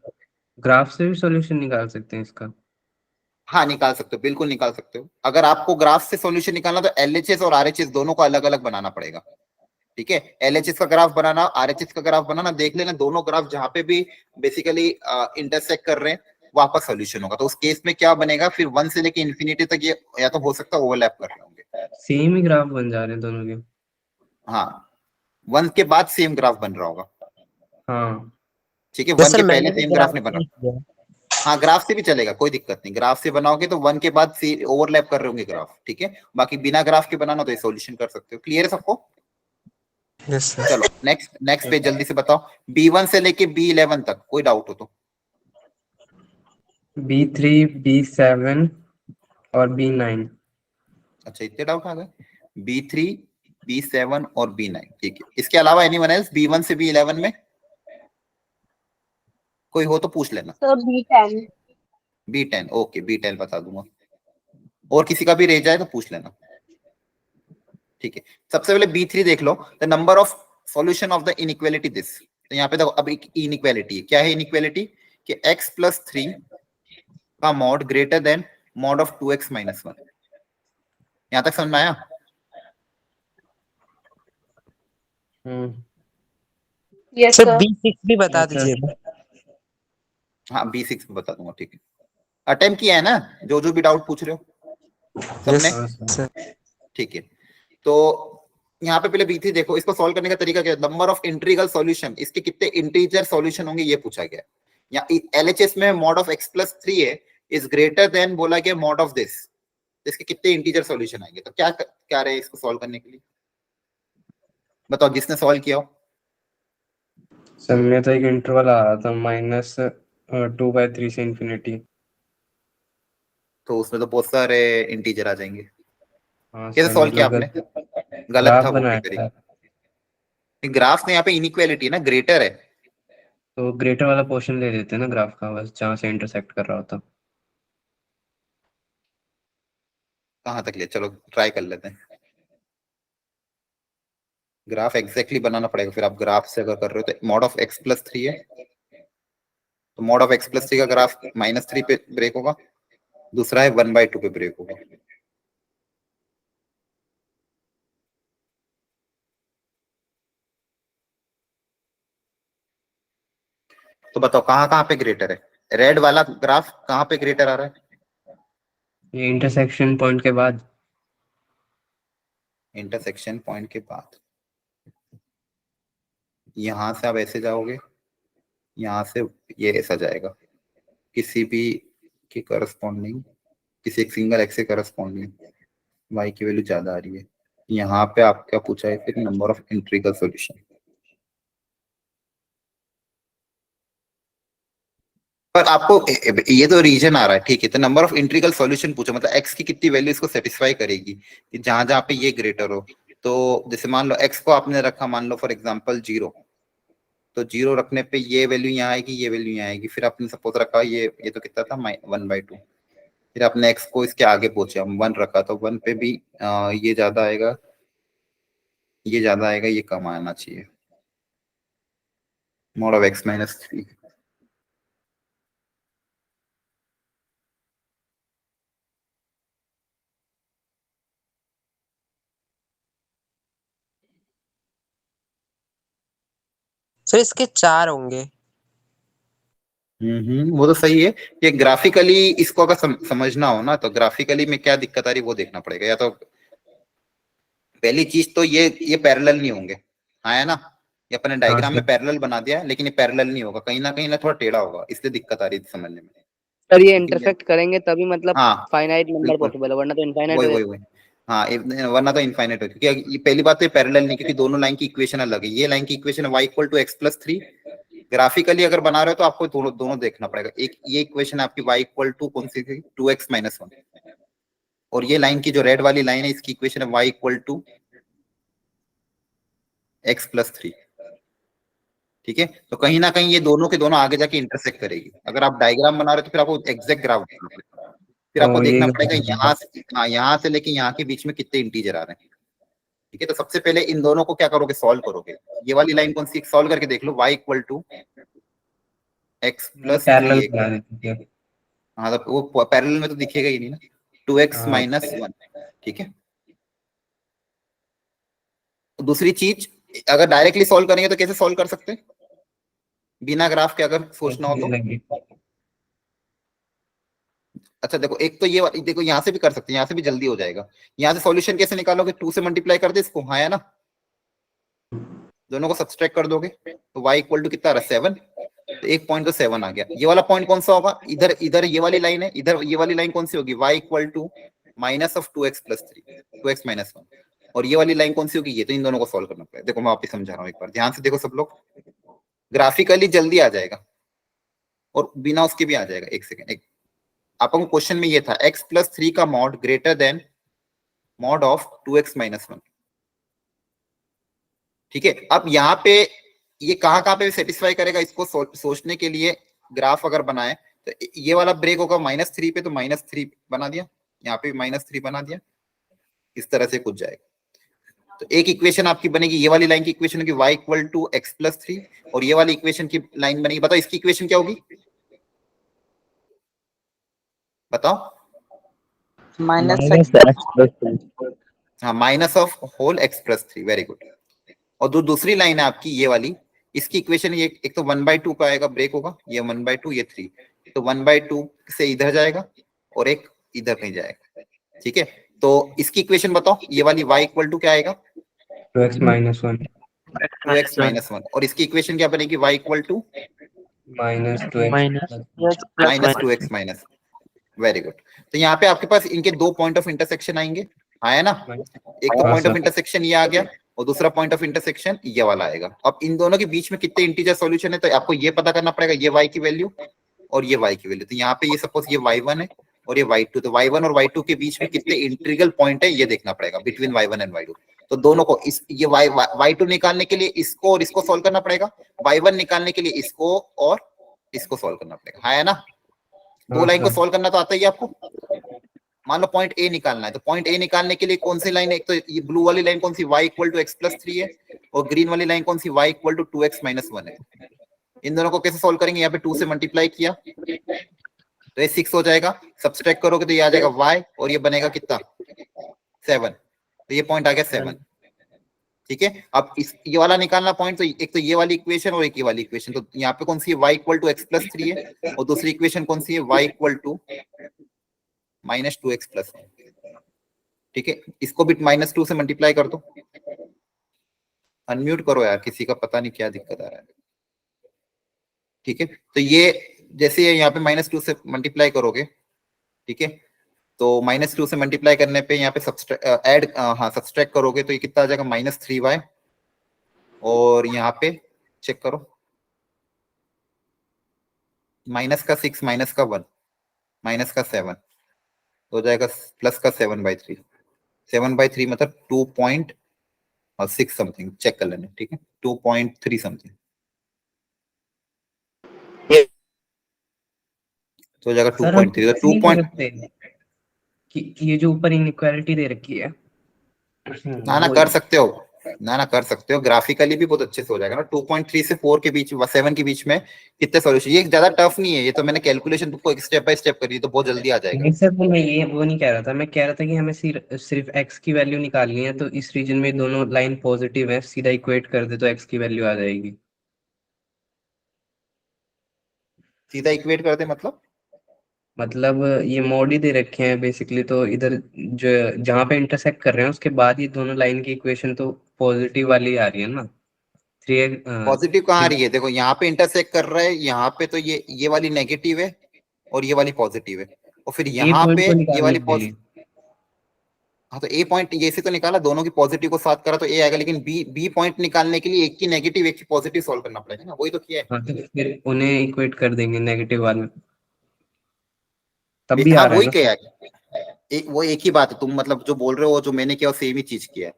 [SPEAKER 2] ग्राफ से भी सॉल्यूशन निकाल सकते हैं इसका।
[SPEAKER 1] हाँ निकाल सकते हो, बिल्कुल निकाल सकते हो, अगर आपको ग्राफ से सॉल्यूशन निकालना तो LHS और RHS दोनों को अलग अलग बनाना पड़ेगा। ठीक है, LHS का ग्राफ बनाना, RHS का ग्राफ बनाना, देख लेना दोनों ग्राफ जहां पे भी बेसिकली इंटरसेक्ट कर रहे हैं वहां पर सॉल्यूशन होगा, तो उस केस में क्या बनेगा, फिर 1 से लेके इन्फिनिटी तक ये या तो हो सकता है ओवरलैप कर रहे होंगे।
[SPEAKER 2] सेम ही ग्राफ बन जा रहे हैं दोनों के।
[SPEAKER 1] हाँ 1 के बाद सेम ग्राफ बन रहा होगा।
[SPEAKER 2] हाँ
[SPEAKER 1] ठीक है,
[SPEAKER 5] तो
[SPEAKER 1] 1
[SPEAKER 5] सर
[SPEAKER 1] के पहले
[SPEAKER 5] मैंने भी
[SPEAKER 1] सेम ग्राफ
[SPEAKER 5] ग्राफ
[SPEAKER 1] नहीं
[SPEAKER 5] से
[SPEAKER 1] बना।
[SPEAKER 5] ही किया।
[SPEAKER 1] हाँ ग्राफ से भी चलेगा, कोई दिक्कत नहीं, ग्राफ से बनाओगे तो 1 के बाद ओवरलैप कर रहे होंगे ग्राफ। ठीक है, बाकी बिना ग्राफ के बनाना तो ये सॉल्यूशन कर सकते हो। क्लियर है सबको।
[SPEAKER 5] Yes sir.
[SPEAKER 1] चलो नेक्स्ट नेक्स्ट पेज जल्दी से बताओ, B1 से लेके B11 तक कोई डाउट हो तो।
[SPEAKER 2] B3 B7 और B9।
[SPEAKER 1] अच्छा इतने डाउट आ गए, B3 B7 और B9, ठीक है, इसके अलावा एनीवन एल्स B1 से B11 में कोई हो तो पूछ लेना।
[SPEAKER 4] Sir, B10.
[SPEAKER 1] B10 okay, B10 बता दूंगा, और किसी का भी रह जाए तो पूछ लेना। ठीक है, सबसे पहले B3 देख लो, the number of solution of the inequality this. तो यहाँ पे देखो अब एक इनइक्वालिटी है, क्या है इनइक्वालिटी, कि x+3 का mod greater than mod of 2x-1। यहाँ तक समझ में आया।
[SPEAKER 4] Yes,
[SPEAKER 5] sir
[SPEAKER 4] sir.
[SPEAKER 5] B6 भी बता
[SPEAKER 2] Yes, sir.
[SPEAKER 5] दीजिएगा।
[SPEAKER 1] हाँ B6 में बता दूंगा। ठीक है, अटेम्प्ट किया है ना, जो जो भी डाउट पूछ रहे हो सबने।
[SPEAKER 5] यस
[SPEAKER 2] हाँ सर।
[SPEAKER 5] सर।
[SPEAKER 1] ठीक है, तो यहाँ पे पहले B3 देखो, इसको सॉल्व करने का तरीका क्या है, नंबर ऑफ इंटीग्रल सॉल्यूशन, इसके कितने इंटीजर सॉल्यूशन होंगे ये पूछा गया। या LHS में मॉड ऑफ x+3 है, इज ग्रेटर देन बोला गया मॉड ऑफ दिस, इसके कितने इंटीजर सॉल्यूशन आएंगे, तो क्या क्या रहे इसको सॉल्व करने के लिए, बताओ जिसने सॉल्व किया हो।
[SPEAKER 2] सर में तो एक इंटरवल आ रहा था -2/3 से इन्फिनिटी।
[SPEAKER 1] तो उसमें तो बहुत सारे इंटीजर आ जाएंगे।
[SPEAKER 2] हाँ
[SPEAKER 1] कैसे
[SPEAKER 2] सर
[SPEAKER 1] सॉल्व किया
[SPEAKER 2] मतलब
[SPEAKER 1] आपने, गलत
[SPEAKER 2] ग्राफ
[SPEAKER 1] था वो
[SPEAKER 2] बनाया
[SPEAKER 1] फिर।
[SPEAKER 2] था,
[SPEAKER 1] ग्राफ में यहाँ पे इनइक्वालिटी है ना, ग्रेटर है।
[SPEAKER 2] तो ग्रेटर वाला पोर्शन ले लेते हैं ना ग्राफ का, बस जहाँ से इंटरसेक्ट कर रहा होता।
[SPEAKER 1] कहाँ तक ले, चलो ट्राई कर लेते हैं। ग्राफ एग्जैक्टली बनाना पड़ेगा, फिर आप ग्राफ से अगर कर रहे हो तो मॉड ऑफ x+3 है, तो मॉड ऑफ x+3 का ग्राफ -3 पे ब्रेक होगा, दूसरा है 1/2 पे ब्रेक होगा। तो बताओ कहाँ कहाँ पे ग्रेटर है, रेड वाला ग्राफ कहाँ पे ग्रेटर आ रहा है?
[SPEAKER 2] ये इंटरसेक्शन पॉइंट के बाद।
[SPEAKER 1] इंटरसेक्शन पॉइंट के बाद। यहां से आप ऐसे जाओगे, यहाँ से ये ऐसा जाएगा, किसी भी के करस्पॉन्डिंग, किसी एक सिंगल एक्स के करस्पॉन्डिंग y की वैल्यू ज्यादा आ रही है। यहाँ पे आप क्या पूछा है फिर, नंबर ऑफ इंट्रीगल सॉल्यूशन। पर आपको ये तो रीजन आ रहा है, ठीक है, तो नंबर ऑफ इंट्रीगल सॉल्यूशन पूछो, मतलब x की कितनी वैल्यू इसको सेटिस्फाई करेगी कि जहां जहां पे ये ग्रेटर हो। तो जैसे मान लो x को आपने रखा, मान लो फॉर एग्जांपल 0, तो 0 रखने पे ये वैल्यू यहाँ आएगी, ये वैल्यू यहाँ आएगी। फिर आपने सपोज रखा ये तो कितना था 1/2, फिर आपने x को इसके आगे पहुंचे, हम 1 रखा, तो 1 पे भी ये ज्यादा आएगा, ये ज्यादा आएगा, ये कम आना चाहिए, mod of x minus 3।
[SPEAKER 5] Sir इसके 4 होंगे।
[SPEAKER 1] वो तो सही है। ये ग्राफिकली इसको अगर समझना हो ना, तो ग्राफिकली में क्या दिक्कत आ रही है वो देखना पड़ेगा। या तो पहली चीज तो ये पैरेलल नहीं होंगे, हाँ है ना, ये अपने डायग्राम में पैरेलल बना दिया है, लेकिन ये पैरेलल नहीं होगा, कहीं ना थोड़ा टेढ़ा होगा, इसलिए दिक्कत आ रही है समझने में।
[SPEAKER 3] सर ये इंटरसेक्ट करेंगे तभी मतलब
[SPEAKER 1] हाँ
[SPEAKER 3] फाइनाइट नंबर
[SPEAKER 1] बिल्कुल,
[SPEAKER 3] पॉसिबल है, वरना तो इनफाइनाइट
[SPEAKER 1] वही
[SPEAKER 3] हो
[SPEAKER 1] वही वही हाँ, वरना तो इनफाइनाइट हो, क्योंकि ये पहली बात तो ये पैरेलल नहीं, क्योंकि दोनों लाइन की इक्वेशन अलग है। ये लाइन की इक्वेशन है y = x+3। ग्राफिकली अगर बना रहे हो तो आपको दोनों दोनों देखना पड़ेगा। एक ये इक्वेशन आपकी y = कौन सी थी, 2x - 1, और ये लाइन की जो रेड वाली लाइन है इसकी इक्वेशन है y = x+3। ठीक है, तो कहीं ना कहीं ये दोनों के दोनों आगे जाके इंटरसेक्ट करेगी। अगर आप डायग्राम बना रहे हो तो फिर आपको एग्जैक्ट ग्राफ देखना पड़ेगा, फिर आपको देखना पड़ेगा यहाँ से, हाँ, यहाँ से लेके यहाँ के बीच में कितने इंटीजर आ रहे हैं। ठीक है, तो सबसे पहले इन दोनों को क्या करोगे, सॉल्व करोगे। ये वाली लाइन कौन सी, सॉल्व करके देख लो, y = x+3। हाँ, तो वो पैरेलल में तो दिखेगा ही नहीं ना, 2x - 1। ठीक है, तो दूसरी चीज, अगर डायरेक्टली सॉल्व करेंगे तो कैसे सॉल्व कर सकते हैं बिना ग्राफ के, अगर सोचना हो तो। अच्छा देखो, एक तो ये देखो, यहाँ से भी कर सकते हैं, यहाँ से भी जल्दी हो जाएगा। यहाँ से सॉल्यूशन कैसे निकालोगे, 2 से मल्टीप्लाई कर दे इसको, हाँ है ना, दोनों को सब्सट्रैक्ट कर दोगे तो y = कितना आ रहा है, 7। तो एक पॉइंट तो 7 आ गया। ये वाला पॉइंट कौन सा होगा, इधर इधर ये वाली लाइन है, इधर ये वाली लाइन कौन सी होगी, y = -2x+3, 2x - 1। और ये वाली लाइन कौन सी होगी, ये, तो इन दोनों को सॉल्व करना पड़ेगा। देखो मैं वापस समझा रहा हूँ, एक बार ध्यान से देखो सब लोग, ग्राफिकली जल्दी आ जाएगा और बिना उसके भी आ जाएगा। एक सेकेंड, आपको क्वेश्चन में ये था x+3 का mod greater than mod of 2x - 1। ठीक है, अब यहाँ पे ये कहाँ पे सेटिस्फाई करेगा, इसको सोचने के लिए ग्राफ अगर बनाए तो ये वाला ब्रेक होगा -3 पे, तो -3 बना दिया, यहाँ पे -3 बना दिया, इस तरह से कुछ जाएगा। तो एक इक्वेशन आपकी बनेगी, ये वाली लाइन की इक्वेशन होगी y = x+3, और ये वाली इक्वेशन की लाइन बनेगी, बताओ इसकी इक्वेशन क्या होगी, बताओ। हाँ, minus of whole x+3, very good. और दूसरी लाइन है आपकी ये वाली, इसकी इक्वेशन ये, एक तो 1/2 पे आएगा, ब्रेक होगा, ये 1/2, ये 3, तो 1/2 से इधर जाएगा और एक इधर कहीं जाएगा। ठीक है, तो इसकी इक्वेशन बताओ, ये वाली y = क्या आएगा,
[SPEAKER 2] 2x - 1
[SPEAKER 1] 2x - 1, और इसकी इक्वेशन क्या बनेगी, y = -2x। Very good. तो यहाँ पे आपके पास इनके दो पॉइंट ऑफ इंटरसेक्शन आएंगे, हाँ है ना, एक तो पॉइंट ऑफ इंटरसेक्शन ये आ गया और दूसरा पॉइंट ऑफ इंटरसेक्शन ये वाला आएगा। अब इन दोनों के बीच में कितने इंटीजर सॉल्यूशन है, तो आपको ये पता करना पड़ेगा, ये y की वैल्यू और ये y की वैल्यू। तो यहाँ पे ये सपोज ये y1 है और ये y2, तो y1 और y2 के बीच में कितने इंटीग्रल पॉइंट है ये देखना पड़ेगा, बिटवीन y1 एंड y2। तो दोनों को इस ये y2 निकालने के लिए इसको और इसको सॉल्व करना पड़ेगा, y1 निकालने के लिए इसको और इसको सॉल्व करना पड़ेगा, हाँ है ना। दो लाइन को सॉल्व करना तो आता ही आपको। मान लो पॉइंट ए निकालना है, तो पॉइंट ए निकालने के लिए कौन सी लाइन है, एक तो ये ब्लू वाली लाइन कौन सी, y = x+3 है, और ग्रीन वाली लाइन कौन सी, y = 2x - 1 है। इन दोनों को कैसे सॉल्व करेंगे, यहाँ पे 2 से मल्टीप्लाई किया तो ये 6 हो जाएगा, सब्सट्रैक्ट करोगे तो ये आ जाएगा y, और ये बनेगा कितना, 7, तो ये पॉइंट आ गया 7। ठीक है, अब इस ये वाला निकालना पॉइंट, तो एक तो ये वाली इक्वेशन और एक ये वाली इक्वेशन, तो यहाँ पे कौन सी है, y equal to x plus 3 है, और दूसरी इक्वेशन कौन सी है, y equal to minus 2x plus 1। ठीक है, इसको भी -2 से मल्टीप्लाई कर दो। अनम्यूट करो यार, किसी का पता नहीं क्या दिक्कत आ रहा है। ठीक है, तो ये जैसे यहाँ पे -2 से मल्टीप्लाई करोगे, ठीक है, तो -2 से मल्टीप्लाई करने पे यहाँ पे सब्सट्रैक्ट करोगे तो ये कितना आ जाएगा, -3y, और यहाँ पे चेक करो, माइनस का 6 माइनस का 1 माइनस का 7 हो जाएगा, प्लस का 7/3। 7/3 मतलब 2.6 समथिंग, चेक कर लेना। ठीक है, 2.3 समथिंग तो हो जाएगा
[SPEAKER 2] सर हम
[SPEAKER 1] 2.3, तो
[SPEAKER 2] ऐसे
[SPEAKER 1] 2
[SPEAKER 2] नहीं कर
[SPEAKER 1] पॉइंट।
[SPEAKER 2] सकते कि ये जो ऊपर इनइक्वालिटी दे रखी है
[SPEAKER 1] ना
[SPEAKER 2] वो
[SPEAKER 1] कर सकते हो, ना कर सकते हो, ग्राफिकली भी बहुत अच्छे से हो जाएगा ना। 2.3 से 4 के बीच, 7 के बीच में कितने सॉल्यूशन, ये ज्यादा टफ नहीं है, ये तो मैंने कैलकुलेशन तुमको स्टेप बाय स्टेप करी, तो बहुत जल्दी आ जाएगा।
[SPEAKER 2] नहीं सर, वो मैं ये वो नहीं कह रहा था, मैं कह रहा था कि हमें सिर्फ x की वैल्यू निकालनी है, तो इस रीजन में दोनों लाइन पॉजिटिव है, सीधा इक्वेट कर दे तो x की वैल्यू आ जाएगी।
[SPEAKER 1] सीधा इक्वेट कर दे
[SPEAKER 2] मतलब ये मॉड ही दे रखे हैं बेसिकली, तो इधर जो जहाँ पे इंटरसेक्ट कर रहे हैं उसके बाद ये दोनों लाइन की इक्वेशन तो पॉजिटिव वाली आ रही है ना। थ्री
[SPEAKER 1] पॉजिटिव कहाँ आ
[SPEAKER 2] थ्री
[SPEAKER 1] रही है, देखो यहाँ पे इंटरसेक्ट कर रहा है, यहाँ पे तो ये वाली नेगेटिव है और ये वाली पॉजिटिव है, और फिर
[SPEAKER 2] ए
[SPEAKER 1] यहाँ
[SPEAKER 2] पॉइंट
[SPEAKER 1] पे
[SPEAKER 2] को
[SPEAKER 1] ये
[SPEAKER 2] निकालने
[SPEAKER 1] वाली
[SPEAKER 2] के लिए।
[SPEAKER 1] हाँ, तो ए पॉइंट ये से तो निकाला, दोनों की पॉजिटिव को साथ करा तो ए आएगा, लेकिन बी पॉइंट निकालने के लिए एक की नेगेटिव एक की पॉजिटिव सॉल्व करना पड़ेगा ना, वही तो किया है।
[SPEAKER 2] हाँ, तो फिर उन्हें इक्वेट कर देंगे नेगेटिव वाले, तब भी
[SPEAKER 1] हाँ
[SPEAKER 2] आ रहा है
[SPEAKER 1] वही
[SPEAKER 2] ना
[SPEAKER 1] किया
[SPEAKER 2] सर।
[SPEAKER 1] है, वो एक ही बात है, तुम मतलब जो बोल रहे हो जो मैंने किया वो सेम ही चीज किया है।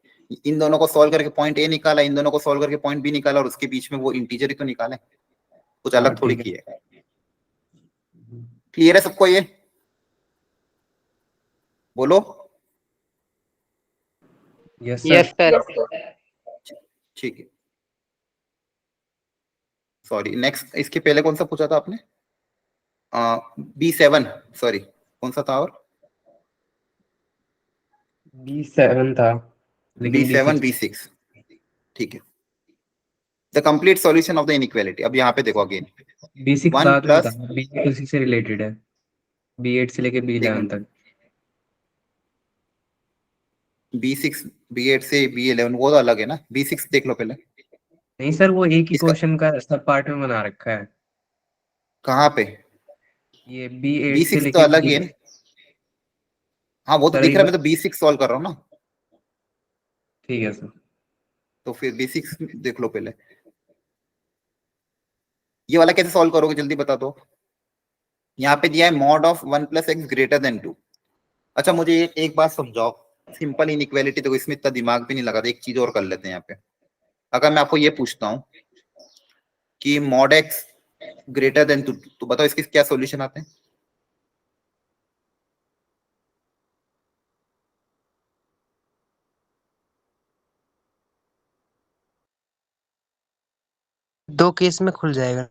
[SPEAKER 1] इन दोनों को सॉल्व करके पॉइंट ए निकाला, इन दोनों को सॉल्व करके पॉइंट बी निकाला, और उसके बीच में वो इंटीजर ही तो निकाला है, कुछ
[SPEAKER 2] हाँ
[SPEAKER 1] अलग थोड़ी
[SPEAKER 2] ठीक है।
[SPEAKER 1] किया है। क्लियर है सबको ये, बोलो।
[SPEAKER 2] Yes sir.
[SPEAKER 3] Yes sir.
[SPEAKER 1] ठीक है, सॉरी, नेक्स्ट इसके पहले कौन सा पूछा था आपने, B7, सॉरी कौन सा था, और
[SPEAKER 2] B7 था, लेकिन
[SPEAKER 1] B7
[SPEAKER 2] B6।
[SPEAKER 1] B6, ठीक है। The complete solution of the inequality, अब यहाँ पे देखो अगेन,
[SPEAKER 2] B6
[SPEAKER 1] वन
[SPEAKER 2] बाद में था,
[SPEAKER 1] प्लस
[SPEAKER 2] B8 उसी से रिलेटेड है, B8 से लेके
[SPEAKER 1] एक
[SPEAKER 2] B11
[SPEAKER 1] मिनट,
[SPEAKER 2] तक।
[SPEAKER 1] B6 B8 से B11 वो तो अलग है ना, B6 देख लो पहले
[SPEAKER 2] नहीं सर, वो एक ही
[SPEAKER 1] इसका,
[SPEAKER 2] क्वेश्चन का सब पार्ट में बना रखा है।
[SPEAKER 1] कहाँ पे,
[SPEAKER 2] ये B8 से
[SPEAKER 1] B6 तो
[SPEAKER 2] लेके
[SPEAKER 1] अलग ही
[SPEAKER 2] B।
[SPEAKER 1] है ना। हाँ वो तो
[SPEAKER 2] सर
[SPEAKER 1] दिख
[SPEAKER 2] एक
[SPEAKER 1] रहा है,
[SPEAKER 2] बार,
[SPEAKER 1] मैं तो B6 सॉल्व कर रहा हूँ ना,
[SPEAKER 2] ठीक है सर।
[SPEAKER 1] तो फिर B6 देख लो पहले, ये वाला कैसे सॉल्व करोगे जल्दी बता दो। यहाँ पे दिया है mod of 1 plus x greater than 2। अच्छा मुझे एक बात समझाओ, सिंपल इनइक्वालिटी तो इसमें इतना दिमाग भी नहीं लगा, एक चीज और कर लेते हैं यहाँ पे। अगर मैं आपको ये पूछता हूँ कि मॉड एक्स ग्रेटर देन 2, तो बताओ इसके क्या सॉल्यूशन आते हैं।
[SPEAKER 5] दो केस में खुल जाएगा।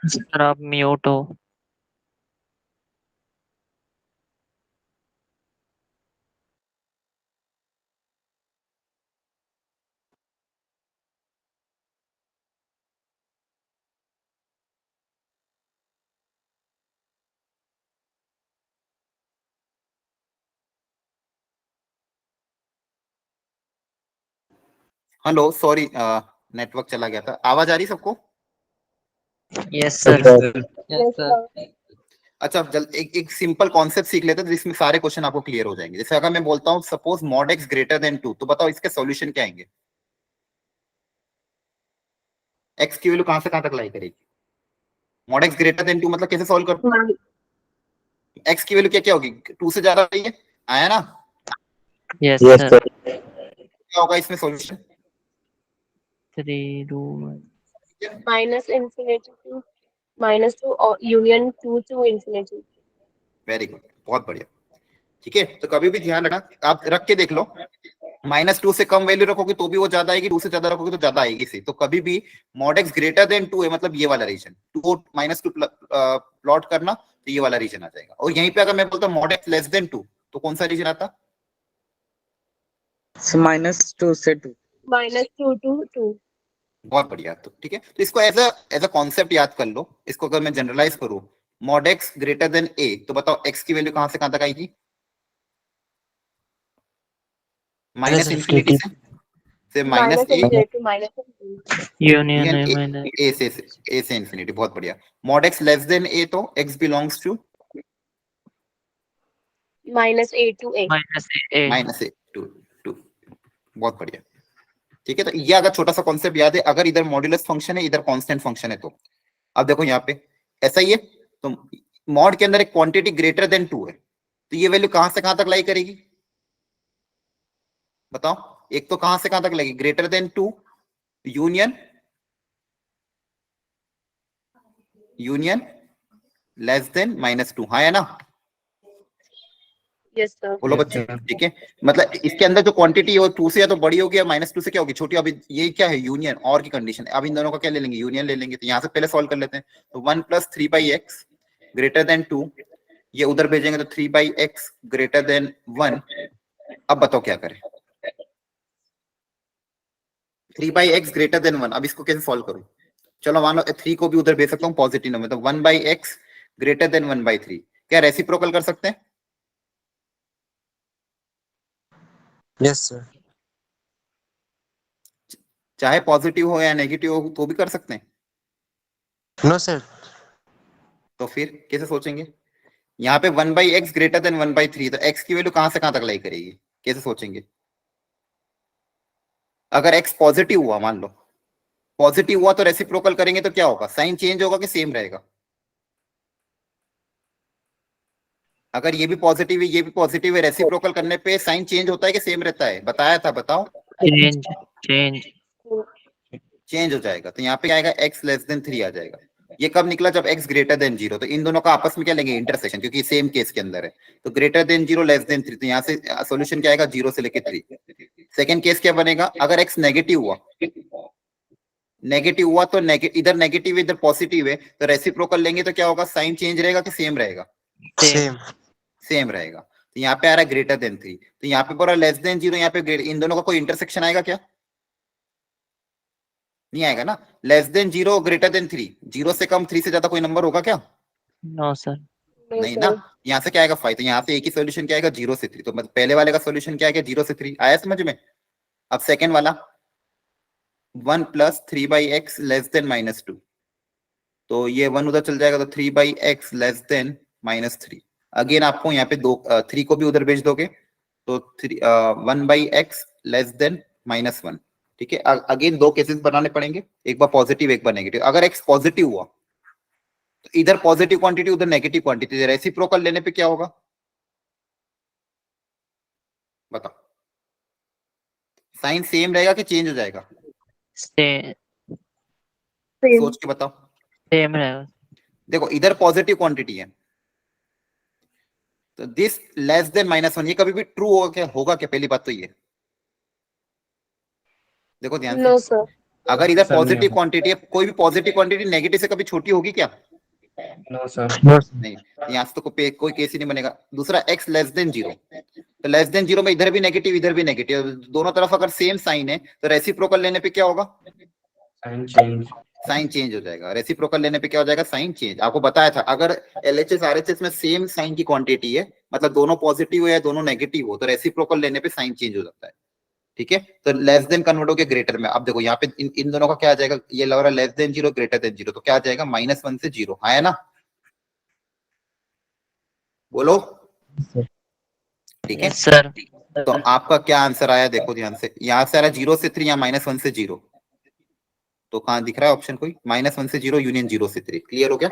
[SPEAKER 6] सर आप म्यूट हो।
[SPEAKER 1] हेलो सॉरी नेटवर्क चला गया था। आवाज आ रही सबको?
[SPEAKER 5] Yes
[SPEAKER 2] sir
[SPEAKER 5] sir.
[SPEAKER 4] Yes, sir.
[SPEAKER 1] अच्छा जल्द एक सिंपल कॉन्सेप्ट सीख लेते हैं जिसमें सारे क्वेश्चन आपको क्लियर हो जाएंगे। जैसे अगर मैं बोलता हूँ suppose mod x greater than 2, तो बताओ इसके सॉल्यूशन क्या आएंगे? एक्स की वैल्यू कहां से कहां तक लाई करेगी? मॉड एक्स ग्रेटर देन 2 मतलब कैसे सॉल्व कर?
[SPEAKER 4] Mi-
[SPEAKER 1] एक्स की वैल्यू क्या क्या होगी? 2 से ज्यादा रही है, आया ना?
[SPEAKER 5] Yes
[SPEAKER 2] yes
[SPEAKER 5] sir.
[SPEAKER 2] सर।
[SPEAKER 1] क्या होगा इसमें solution?
[SPEAKER 5] 3 2
[SPEAKER 4] minus infinity to -2 or union 2 to infinity.
[SPEAKER 1] Very good, बहुत बढ़िया। ठीक है, तो कभी भी ध्यान रखना, आप रख के देख लो, -2 से कम वैल्यू रखोगे तो भी वो ज्यादा आएगी, 2 से ज्यादा रखोगे तो ज्यादा आएगी सी। तो कभी भी मॉड एक्स ग्रेटर देन 2 है मतलब ये वाला रीजन, 2 -2 प्लॉट करना तो ये वाला रीजन आ जाएगा। और यहीं पे अगर मैं बोलता हूँ मॉड एक्स लेस देन 2 तो कौन सा रीजन आता?
[SPEAKER 6] -2 से 2।
[SPEAKER 4] -2 to 2.
[SPEAKER 1] बहुत बढ़िया। तो ठीक है, तो इसको एज अ कॉन्सेप्ट याद कर लो। इसको अगर मैं जनरलाइज करूं, mod x greater than a, तो बताओ एक्स की वैल्यू कहां से कहां तक आएगी? माइनस इंफिनिटी से minus
[SPEAKER 4] Minus
[SPEAKER 1] a
[SPEAKER 4] infinity to -2.
[SPEAKER 5] Union
[SPEAKER 1] a से इंफिनिटी। बहुत बढ़िया। Mod x less than a तो x belongs to
[SPEAKER 4] -a to a.
[SPEAKER 1] Minus a to two. बहुत बढ़िया। ठीक है, तो ये अगर छोटा सा कॉन्सेप्ट याद है, अगर इधर मॉड्यूलस फंक्शन है इधर कांस्टेंट फंक्शन है, तो अब देखो यहाँ पे ऐसा ही है। तो मॉड के अंदर एक क्वांटिटी ग्रेटर देन 2 है, तो ये वैल्यू कहां से कहां तक लाई करेगी? बताओ, एक तो कहां से कहां तक लगेगी? Greater than 2 union less than -2, हाँ है ना?
[SPEAKER 4] Yes, sir.
[SPEAKER 1] बोलो
[SPEAKER 2] Yes,
[SPEAKER 1] बच्चे।
[SPEAKER 2] sir.
[SPEAKER 1] ठीक है, मतलब इसके अंदर जो क्वांटिटी है वो 2 से या तो बड़ी होगी या -2 से क्या होगी, छोटी। अभी ये क्या है? यूनियन, और की कंडीशन है। अब इन दोनों का क्या ले लेंगे? यूनियन ले लेंगे। तो यहाँ से पहले सॉल्व कर लेते हैं। तो 1 + 3/x ग्रेटर देन 2, ये उधर भेजेंगे तो 3/x ग्रेटर देन 1। अब बताओ क्या करें? 3/x ग्रेटर देन 1, अब इसको कैसे सॉल्व करूं? चलो मान लो 3 को भी उधर भेज सकता हूँ पॉजिटिव नंबर, तो 1/x ग्रेटर देन 1/3। क्या रेसिप्रोकल कर सकते हैं?
[SPEAKER 5] Yes sir.
[SPEAKER 1] चाहे पॉजिटिव हो या नेगेटिव हो तो भी कर सकते हैं।
[SPEAKER 5] No sir.
[SPEAKER 1] तो फिर कैसे सोचेंगे? यहाँ पे 1/x ग्रेटर देन 1/3, तो x की वैल्यू कहां से कहां तक लाई करेगी? कैसे सोचेंगे? अगर x पॉजिटिव हुआ, मान लो पॉजिटिव हुआ, तो रेसिप्रोकल करेंगे तो क्या होगा? साइन चेंज होगा कि सेम रहेगा? अगर ये भी पॉजिटिव है ये भी पॉजिटिव है, रेसिप्रोकल करने पे साइन चेंज होता है कि सेम रहता है? बताया था, बताओ।
[SPEAKER 5] चेंज
[SPEAKER 1] चेंज हो जाएगा। तो यहाँ पे क्या आएगा? x लेस देन 3 आ जाएगा। ये कब निकला? जब x ग्रेटर देन 0। तो इन दोनों का आपस में क्या लेंगे? इंटरसेक्शन, क्योंकि सेम केस के अंदर है। तो ग्रेटर देन 0 लेस देन 3, तो यहाँ से सॉल्यूशन क्या आएगा? 0 से लेके 3। सेकंड केस क्या बनेगा? अगर x नेगेटिव हुआ, तो इधर नेगेटिव इधर पॉजिटिव है, तो रेसिप्रोकल लेंगे तो क्या होगा? साइन चेंज रहेगा कि सेम रहेगा?
[SPEAKER 5] सेम
[SPEAKER 1] सेम रहेगा। तो यहाँ पे आ रहा है ग्रेटर देन 3, तो यहाँ पे पूरा लेस देन 0, यहाँ पे इन दोनों का कोई इंटरसेक्शन आएगा क्या? नहीं आएगा ना। लेस देन 0 ग्रेटर देन 3, 0 से कम 3 से ज्यादा कोई नंबर होगा क्या?
[SPEAKER 5] No sir.
[SPEAKER 4] No,
[SPEAKER 1] नहीं
[SPEAKER 4] sir.
[SPEAKER 1] ना। यहाँ से क्या आएगा? 5। तो यहाँ से एक ही सोल्यूशन क्या आएगा? 0 से 3। तो मतलब पहले वाले का सोल्यूशन क्या आएगा? 0 से 3। आया समझ में? अब सेकंड वाला 1 + 3/x लेस देन -2, तो ये 1 उधर चल जाएगा, तो 3/x लेस देन -3। अगेन आपको यहाँ पे 3 को भी उधर भेज दोगे तो 1/x लेस देन -1। ठीक है, अगेन 2 केसेस बनाने पड़ेंगे, एक बार पॉजिटिव एक बार नेगेटिव। अगर x पॉजिटिव हुआ तो इधर पॉजिटिव क्वांटिटी उधर नेगेटिव क्वांटिटी, रेसिप्रोकल लेने पे क्या होगा? बताओ, साइन सेम रहेगा कि चेंज हो जाएगा?
[SPEAKER 4] Same.
[SPEAKER 1] सोच के बताओ।
[SPEAKER 5] सेम रहेगा।
[SPEAKER 1] देखो इधर पॉजिटिव क्वांटिटी है, तो दिस लेस देन -1, ये कभी भी ट्रू होगा क्या? होगा क्या? पहली बात तो ये देखो ध्यान
[SPEAKER 4] No,
[SPEAKER 1] से।
[SPEAKER 4] sir.
[SPEAKER 1] अगर इधर
[SPEAKER 2] सर, नहीं
[SPEAKER 1] पॉजिटिव
[SPEAKER 2] होगा।
[SPEAKER 1] क्वांटिटी है, कोई भी पॉजिटिव क्वांटिटी नेगेटिव से कभी छोटी होगी क्या?
[SPEAKER 2] No sir.
[SPEAKER 1] नहीं। यहाँ से तो कोई केस ही नहीं बनेगा। दूसरा x लेस देन 0, तो लेस देन 0 में इधर भी नेगेटिव इधर भी नेगेटिव, दोनों तरफ अगर सेम साइन है तो रेसिप्रोकल लेने पे क्या होगा?
[SPEAKER 2] Sign change.
[SPEAKER 1] साइन चेंज हो जाएगा। रेसिप्रोकल लेने पे क्या हो जाएगा? Sign change. आपको बताया था, अगर LHS RHS में सेम साइन की क्वांटिटी है, मतलब दोनों पॉजिटिव है या दोनों नेगेटिव हो, तो रेसिप्रोकल लेने पे साइन चेंज हो जाता है। ठीक है, तो लेस देन कन्वर्ट होकर ग्रेटर में। अब देखो यहाँ पे इन दोनों का क्या आ जाएगा, ये लग रहा है लेस देन 0 ग्रेटर देन 0, तो क्या आ जाएगा -1 से 0, है ना, बोलो, ठीक है।
[SPEAKER 3] सर
[SPEAKER 1] तो आपका क्या आंसर आया, देखो ध्यान से, यहाँ से आ रहा है 0 से 3 या -1 से 0, तो कहाँ दिख रहा है ऑप्शन कोई, -1 से 0 यूनियन 0 से 3, क्लियर हो गया।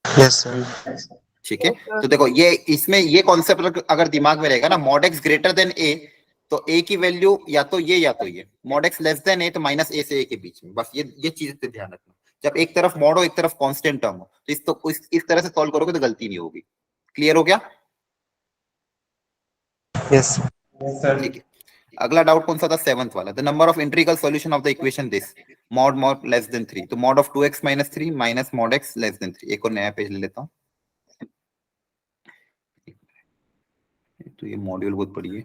[SPEAKER 5] Yes sir.
[SPEAKER 1] ठीक है, तो देखो ये इसमें ये कॉन्सेप्ट अगर दिमाग में रहेगा ना, mod x greater than a, तो ए की वैल्यू या तो ये, mod x less than a तो -a से a के बीच में, बस ये चीज पे ध्यान रखना। जब एक तरफ मॉड हो एक तरफ कांस्टेंट टर्म हो, तो इस तरह से सॉल्व करोगे तो गलती नहीं होगी, क्लियर हो गया।
[SPEAKER 5] यस
[SPEAKER 1] ठीक है, अगला डाउट कौन सा था, 7th वाला, the number of integral solution of the equation this mod less than 3, तो mod of 2x - 3 minus mod x less then 3। एक और नया पेज ले लेता हूँ, तो ये मॉड्यूल बहुत बड़ी है,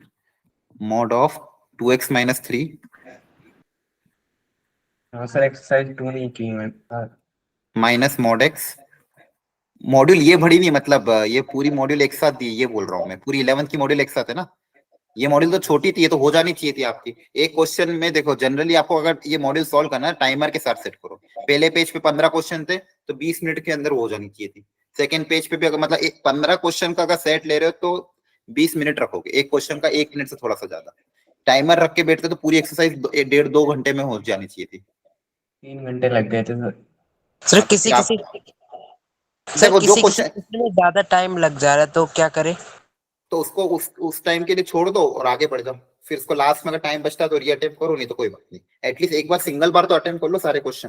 [SPEAKER 1] मॉड ऑफ 2x - 3
[SPEAKER 2] हाँ सर, एक्सरसाइज 2 नहीं की मैं।
[SPEAKER 1] माइनस मॉड x, मॉड्यूल ये बड़ी नहीं, मतलब ये पूरी मॉड्यूल एक साथ दी, ये बोल रहा हूँ मैं, पूरी 11th की मॉड्यूल एक साथ है ना, ये मॉड्यूल तो छोटी थी, ये तो हो जानी चाहिए थी आपकी। एक क्वेश्चन में देखो, जनरली आपको अगर ये मॉड्यूल सॉल्व करना है टाइमर के साथ सेट करो, पहले पेज पे 15 क्वेश्चन थे तो 20 मिनट के अंदर हो जानी चाहिए थी, सेकंड पेज पे भी अगर मतलब 15 क्वेश्चन का अगर सेट ले रहे हो तो 20 मिनट रखोगे, एक क्वेश्चन का 1 मिनट से थोड़ा सा ज्यादा, टाइमर रख के बैठते तो पूरी एक्सरसाइज 1.5-2 घंटे में हो जानी चाहिए थी।
[SPEAKER 2] 3 घंटे लग गए थे सर।
[SPEAKER 5] सर किसी
[SPEAKER 1] आप-
[SPEAKER 5] सर
[SPEAKER 1] देखो जो
[SPEAKER 5] किसी
[SPEAKER 1] क्वेश्चन,
[SPEAKER 5] में ज्यादा टाइम लग जा रहा है तो क्या करें?
[SPEAKER 1] तो उसको उस टाइम के लिए छोड़ दो और आगे बढ़ जाओ, फिर उसको लास्ट में अगर टाइम बचता है तो रीअटेम्प्ट करो, नहीं तो कोई बात नहीं, एटलीस्ट एक बार सिंगल बार तो अटेम्प्ट कर लो सारे क्वेश्चन,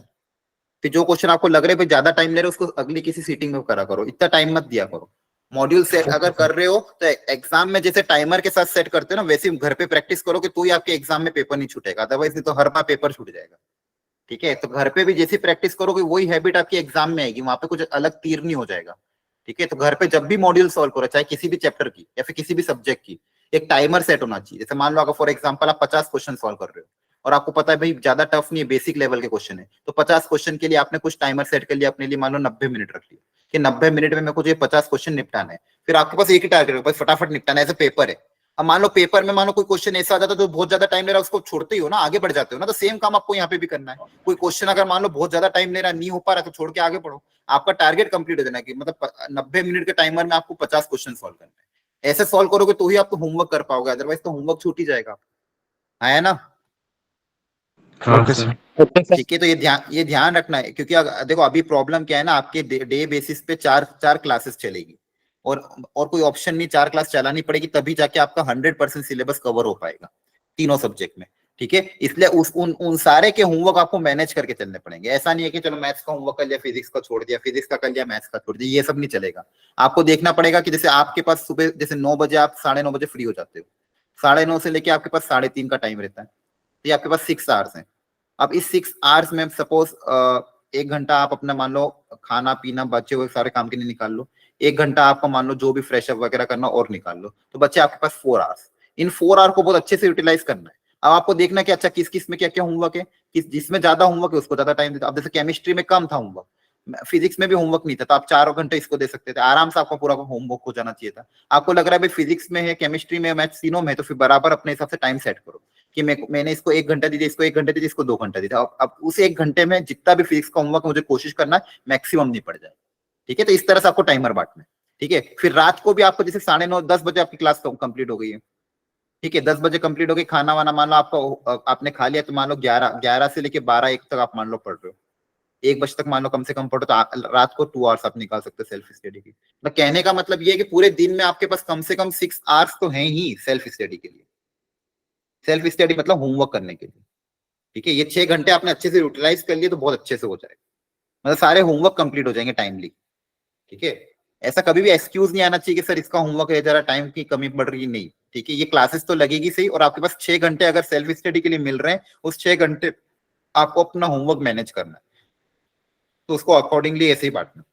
[SPEAKER 1] फिर जो क्वेश्चन आपको लग रहे हैं ज्यादा टाइम ले रहे हो उसको अगली किसी सीटिंग में करा करो, इतना टाइम मत दिया करो। मॉड्यूल सेट अगर कर रहे हो तो एग्जाम में जैसे टाइमर के साथ सेट करते हो ना, वैसे ही घर पे प्रैक्टिस करो कि तो ही आपके एग्जाम में पेपर नहीं छूटेगा, अदरवाइज नहीं तो हर बार पेपर छूट जाएगा। ठीक है, तो घर पे भी जैसी प्रैक्टिस करोगे वही हैबिट आपकी एग्जाम में आएगी, वहां पे कुछ अलग तीर नहीं हो जाएगा। ठीक है, तो घर पे जब भी मॉड्यूल सॉल्व करो, चाहे किसी भी चैप्टर की या फिर किसी भी सब्जेक्ट की, एक टाइमर सेट होना चाहिए। जैसे मान लो अगर फॉर एग्जांपल आप 50 क्वेश्चन सॉल्व कर रहे हो और आपको पता है भाई ज्यादा टफ नहीं है, बेसिक लेवल के क्वेश्चन है, तो 50 क्वेश्चन के लिए आपने कुछ टाइमर सेट कर लिया अपने लिए, मान लो 90 मिनट रख लिया कि 90 मिनट में मेरे को जो 50 क्वेश्चन निपटाना है, फिर आपके पास एक ही टारगेट है, बस फटाफट निपटाना है, ऐसे पेपर है। अब मान लो पेपर में मान लो कोई क्वेश्चन ऐसा आ जाता है तो बहुत ज्यादा टाइम ले रहा है, उसको छोड़ते ही हो ना, आगे बढ़ जाते हो ना, तो सेम काम आपको यहाँ पे भी करना है। कोई क्वेश्चन अगर मान लो बहुत ज्यादा टाइम ले रहा है, नहीं हो पा रहा, तो छोड़ के आगे बढ़ो। आपका टारगेट कंप्लीट हो जाना कि मतलब 90 मिनट के टाइमर में आपको 50 क्वेश्चन सॉल्व करना है। ऐसे सॉल्व करोगे तो ही आप तो होमवर्क कर पाओगे, अदरवाइज तो होमवर्क छूट ही जाएगा, है ना।
[SPEAKER 2] हाँ सर।
[SPEAKER 1] ठीक है, तो ये ध्यान रखना है, क्योंकि देखो अभी प्रॉब्लम क्या है ना, आपके डे बेसिस पे चार क्लासेस चलेगी और कोई ऑप्शन नहीं, 4 क्लास चलानी पड़ेगी, तभी जाके आपका 100% सिलेबस कवर हो पाएगा तीनों सब्जेक्ट में। ठीक है, इसलिए उन सारे के होमवर्क आपको मैनेज करके चलने पड़ेंगे। ऐसा नहीं है कि चलो मैथ्स का होमवर्क कर लिया, फिजिक्स का छोड़ दिया, फिजिक्स का कर लिया, मैथ्स का छोड़ दिया, ये सब नहीं चलेगा। आपको देखना पड़ेगा कि जैसे आपके पास सुबह जैसे 9 बजे आप 9:30 बजे फ्री हो जाते हो, 9:30 से लेके आपके पास 3:30 का टाइम रहता है, तो ये आपके पास 6 आवर्स है। अब इस 6 आवर्स में सपोज 1 घंटा आप अपना मान लो खाना पीना बच्चे हुए सारे काम के लिए निकाल लो, 1 घंटा आपको मान लो जो भी फ्रेश अप वगैरह करना और निकाल लो, तो बच्चे आपके पास 4 आवर्स। इन 4 आवर को बहुत अच्छे से यूटिलाइज करना है। अब आपको देखना कि अच्छा किस किस में क्या क्या होमवर्क है, जिसमें ज्यादा होमवर्क है उसको ज्यादा टाइम देता। अब जैसे केमिस्ट्री में कम था होमवर्क, फिजिक्स में भी होमवर्क नहीं था, तो आप 4 घंटे इसको दे सकते थे, आराम से आपका पूरा होमवर्क हो जाना चाहिए था। आपको लग रहा है भाई फिजिक्स में है, केमिस्ट्री में, मैथ्स तीनों में है, तो फिर बराबर अपने हिसाब से टाइम सेट करो कि मैंने इसको 1 घंटा दी थी, इसको 1 घंटा दी थी, इसको 2 घंटा दी था। अब उस 1 घंटे में जितना भी फिजिक्स का होमवर्क मुझे कोशिश करना है मैक्सिमम नहीं पड़ जाए। ठीक है, तो इस तरह से आपको टाइमर बांटना है। ठीक है, फिर रात को भी आपको जैसे 9:30 10 बजे आपकी क्लास कंप्लीट हो गई है, ठीक है, 10 बजे कंप्लीट हो गई, खाना वाना मान लो आपका आपने खा लिया, तो मान लो 11 से लेके 12-1 तक आप मान लो पढ़ रहे हो, 1 बजे तक मान लो कम से कम पढ़ो, तो रात को 2 आवर्स आप निकाल सकते हो सेल्फ स्टडी की। तो कहने का मतलब ये है कि पूरे दिन में आपके पास कम से कम 6 आवर्स तो हैं ही सेल्फ स्टडी के लिए। सेल्फ स्टडी मतलब होमवर्क करने के लिए। ठीक है, ये 6 घंटे आपने अच्छे से यूटिलाइज कर लिए तो बहुत अच्छे से हो जाएगा, मतलब सारे होमवर्क कंप्लीट हो जाएंगे टाइमली। ठीक है, ऐसा कभी भी एक्सक्यूज नहीं आना चाहिए कि सर इसका होमवर्क है, जरा टाइम की कमी पड़ रही है, नहीं। ठीक है, ये क्लासेस तो लगेगी सही, और आपके पास 6 घंटे अगर सेल्फ स्टडी के लिए मिल रहे हैं, उस 6 घंटे आपको अपना होमवर्क मैनेज करना है, तो उसको अकॉर्डिंगली ऐसे ही बांटना।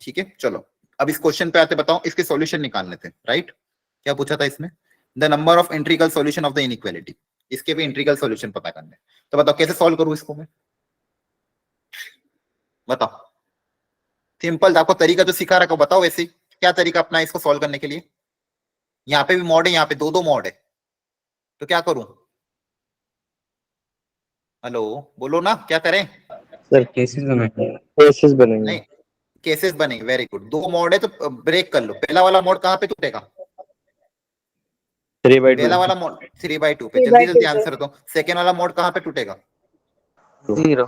[SPEAKER 1] ठीक है, चलो अब इस क्वेश्चन पे आते, बताओ इसके सॉल्यूशन निकालने थे, राइट। क्या पूछा था इसमें, the number of integral solution of the inequality, इसके भी इंटीग्रल सॉल्यूशन पता करने। तो बताओ कैसे सॉल्व करूं इसको मैं, बताओ। सिंपल, आपको तरीका जो सिखा रखा बताओ, वैसे क्या तरीका अपना इसको सॉल्व करने के लिए। यहाँ पे भी मॉड है, यहाँ पे 2 मॉड है। तो क्या करूं? हेलो, बोलो ना, क्या करें?
[SPEAKER 2] सर केसेस बनाए।
[SPEAKER 3] केसेस बनेंगे।
[SPEAKER 1] नहीं, केसेस बनेंगे, वेरी गुड। दो मोड है तो ब्रेक कर लो। पहला वाला मोड कहाँ पे टूटेगा?
[SPEAKER 3] 3/2।
[SPEAKER 1] पहला वाला मोड 3/2 पे।
[SPEAKER 4] 3
[SPEAKER 1] जल्दी
[SPEAKER 4] by 2
[SPEAKER 1] जल्दी
[SPEAKER 4] पे
[SPEAKER 1] आंसर दो। सेकेंड वाला मोड कहाँ पे टूटेगा?
[SPEAKER 3] 0।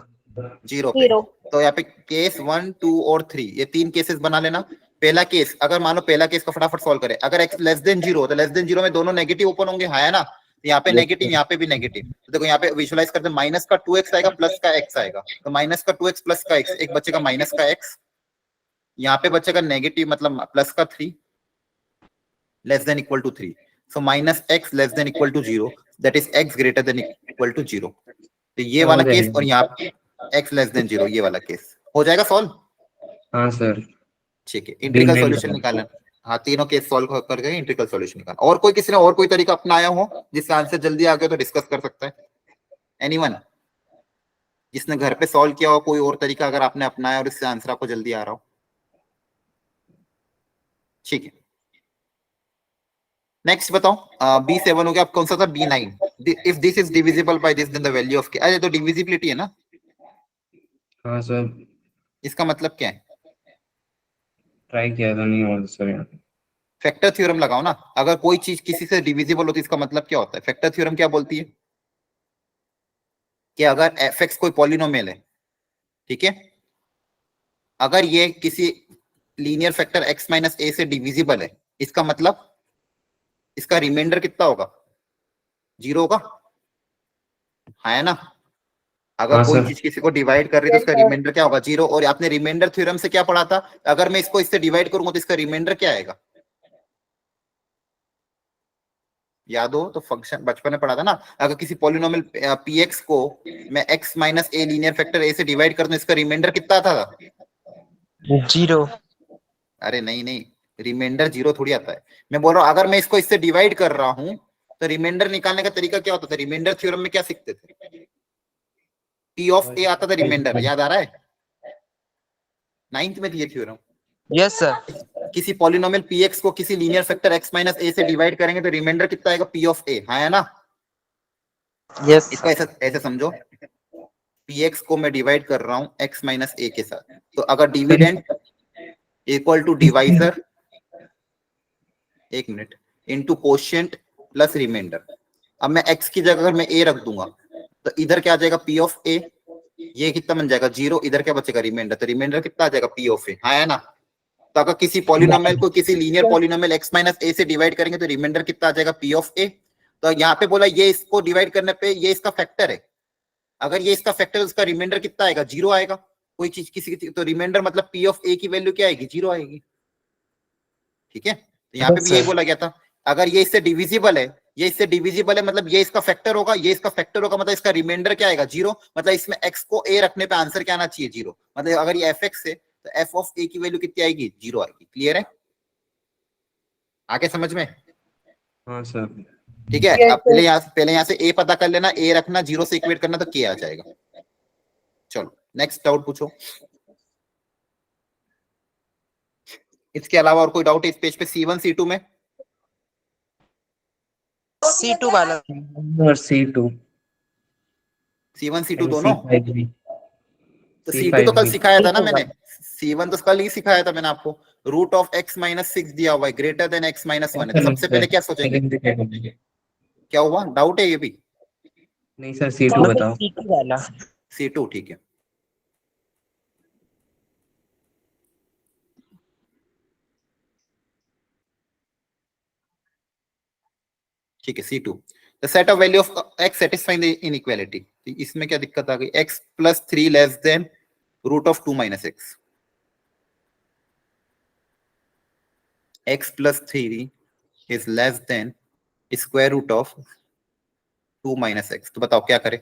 [SPEAKER 1] 0 पे।
[SPEAKER 4] 0।
[SPEAKER 1] तो यहाँ पे केस 1, 2 और 3, ये 3 केसेस बना लेना। पहला केस, अगर मान लो पहला केस को फटाफट सॉल्व करें, अगर x लेस देन 0 तो लेस देन 0 में दोनों नेगेटिव ओपन होंगे, हाँ है ना? तो यहाँ पे नेगेटिव, यहाँ पे भी नेगेटिव। तो देखो यहाँ पे विजुअलाइज करते हैं, माइनस का 2x आएगा, प्लस का x आएगा। तो माइनस का 2x प्लस का x, एक बचेगा माइनस का x, यहाँ पे बचेगा नेगेटिव मतलब प्लस का 3 less than equal to 3। So minus x less than equal to 0, that is x greater than equal to 0। तो ये वाला केस और यहाँ x लेस देन 0, ये वाला केस हो जाएगा सॉल्व।
[SPEAKER 2] हाँ सर।
[SPEAKER 1] ठीक है, इंटीग्रल सॉल्यूशन निकालना। हाँ, तीनों केस सॉल्व करके इंटीग्रल सॉल्यूशन निकालना। और कोई किसी ने और कोई तरीका अपनाया हो जिससे आंसर जल्दी आ गया तो डिस्कस कर सकता है। एनीवन जिसने घर पे सॉल्व किया हो, कोई और तरीका अगर आपने अपनाया और इससे आंसर आपको जल्दी आ रहा हो? ठीक है, नेक्स्ट बताओ। B7 हो गया, अब कौन सा था? B9। If this is divisible by this then the value of k। अरे तो डिविजिबिलिटी है ना,
[SPEAKER 2] हाँ सर,
[SPEAKER 1] इसका मतलब क्या है?
[SPEAKER 2] ट्राई किया था, नहीं हुआ सर यहाँ।
[SPEAKER 1] फैक्टर थ्योरम लगाओ ना। अगर कोई चीज किसी से डिविजिबल होती है, इसका मतलब क्या होता है? फैक्टर थ्योरम क्या बोलती है कि अगर fx कोई पॉलिनोमियल है, ठीक है, अगर ये किसी लीनियर फैक्टर x माइनस ए से डिविजिबल है, इसका मतलब इसका रिमाइंडर कितना होगा? 0 होगा, हाँ है ना? अगर
[SPEAKER 2] हाँ
[SPEAKER 1] कोई
[SPEAKER 2] सर।
[SPEAKER 1] चीज किसी को डिवाइड कर रही है तो
[SPEAKER 4] यस
[SPEAKER 1] उसका
[SPEAKER 4] सर।
[SPEAKER 1] रिमाइंडर क्या होगा? 0। और आपने रिमाइंडर थ्योरम से क्या पढ़ा था? अगर मैं इसको इससे डिवाइड करूंगा तो इसका रिमाइंडर क्या आएगा? याद हो तो, फंक्शन बचपन में पढ़ा था ना। अगर किसी पॉलिनोमियल px को मैं x minus a linear factor a से डिवाइड कर दूं, इसका रिमाइंडर कितना आता था?
[SPEAKER 5] 0।
[SPEAKER 1] अरे नहीं नहीं, रिमाइंडर 0 थोड़ी आता है। मैं बोल रहा हूं अगर मैं इसको इससे डिवाइड कर रहा हूं तो रिमाइंडर निकालने का तरीका क्या होता था? रिमाइंडर थ्योरम में क्या सीखते थे? p ऑफ a आता था रिमाइंडर, याद आ रहा है? 9th में थी ये थ्योरम।
[SPEAKER 5] Yes sir.
[SPEAKER 1] किसी पॉलिनोमियल px को किसी लीनियर फैक्टर x माइनस ए से डिवाइड करेंगे तो रिमाइंडर कितना आएगा? p ऑफ a, हाँ है ना?
[SPEAKER 5] यस
[SPEAKER 1] इसको ऐसे ऐसे समझो, px को मैं डिवाइड कर रहा हूं x माइनस ए के साथ, तो अगर डिविडेंड इक्वल टू डिवाइजर, एक minute, into quotient plus remainder. अब मैं x की जगह अगर मैं a रख दूंगा तो इधर क्या आ जाएगा? p ऑफ a, ये कितना बन जाएगा? 0। इधर क्या बचेगा? रिमाइंडर। तो रिमाइंडर कितना आ जाएगा? p ऑफ a, हाँ है ना? तो अगर किसी पॉलिनोमियल को किसी लीनियर पॉलिनोमियल x माइनस ए से डिवाइड करेंगे तो रिमाइंडर कितना आ जाएगा? p of a। तो यहाँ पे बोला ये इसको डिवाइड करने पे ये इसका फैक्टर है, अगर ये इसका फैक्टर है उसका रिमाइंडर कितना आएगा? 0 आएगा। कोई चीज किसी की, तो रिमाइंडर मतलब p ऑफ a की वैल्यू क्या आएगी? 0 आएगी। ठीक है, तो यहाँ पे भी यही बोला गया था, अगर ये इससे डिविजिबल है, ये इससे डिविजिबल है मतलब ये इसका फैक्टर होगा, ये इसका फैक्टर होगा, मतलब इसका रिमाइंडर क्या आएगा? 0। मतलब इसमें x को a रखने पे आंसर क्या आना चाहिए? 0। मतलब अगर ये fx है तो f ऑफ a की वैल्यू कितनी आएगी? 0 आएगी। क्लियर है? आगे समझ में?
[SPEAKER 2] हाँ सर।
[SPEAKER 1] ठीक है,
[SPEAKER 4] यस
[SPEAKER 1] अब
[SPEAKER 4] सर।
[SPEAKER 1] पहले यहाँ से a पता कर लेना, a रखना, 0 से इक्वेट करना तो k आ जाएगा। चलो नेक्स्ट डाउट पूछो। इसके अलावा और कोई डाउट है इस पेज पे? C1 C2 में?
[SPEAKER 5] C2 वाला।
[SPEAKER 2] और C2
[SPEAKER 1] C1 C2
[SPEAKER 2] एंड
[SPEAKER 1] दोनों?
[SPEAKER 2] C5 भी।
[SPEAKER 1] तो C2 तो
[SPEAKER 2] C5
[SPEAKER 1] कल
[SPEAKER 2] भी।
[SPEAKER 1] सिखाया था ना मैंने। C1 तो कल ही सिखाया था मैंने आपको। रूट ऑफ x माइनस 6 दिया हुआ है, ग्रेटर देन x माइनस 1 है, तो सबसे पहले क्या सोचेंगे? क्या हुआ? डाउट है ये भी?
[SPEAKER 2] नहीं सर, C2 बताओ।
[SPEAKER 5] C2 वाला।
[SPEAKER 1] C2 ठीक है। ठीक है, C2 the set of value of x satisfying the inequality. इसमें क्या दिक्कत आ गई? x plus 3 less than root of 2 minus x। x plus 3 is less than square root of 2 minus x। तो बताओ क्या करें?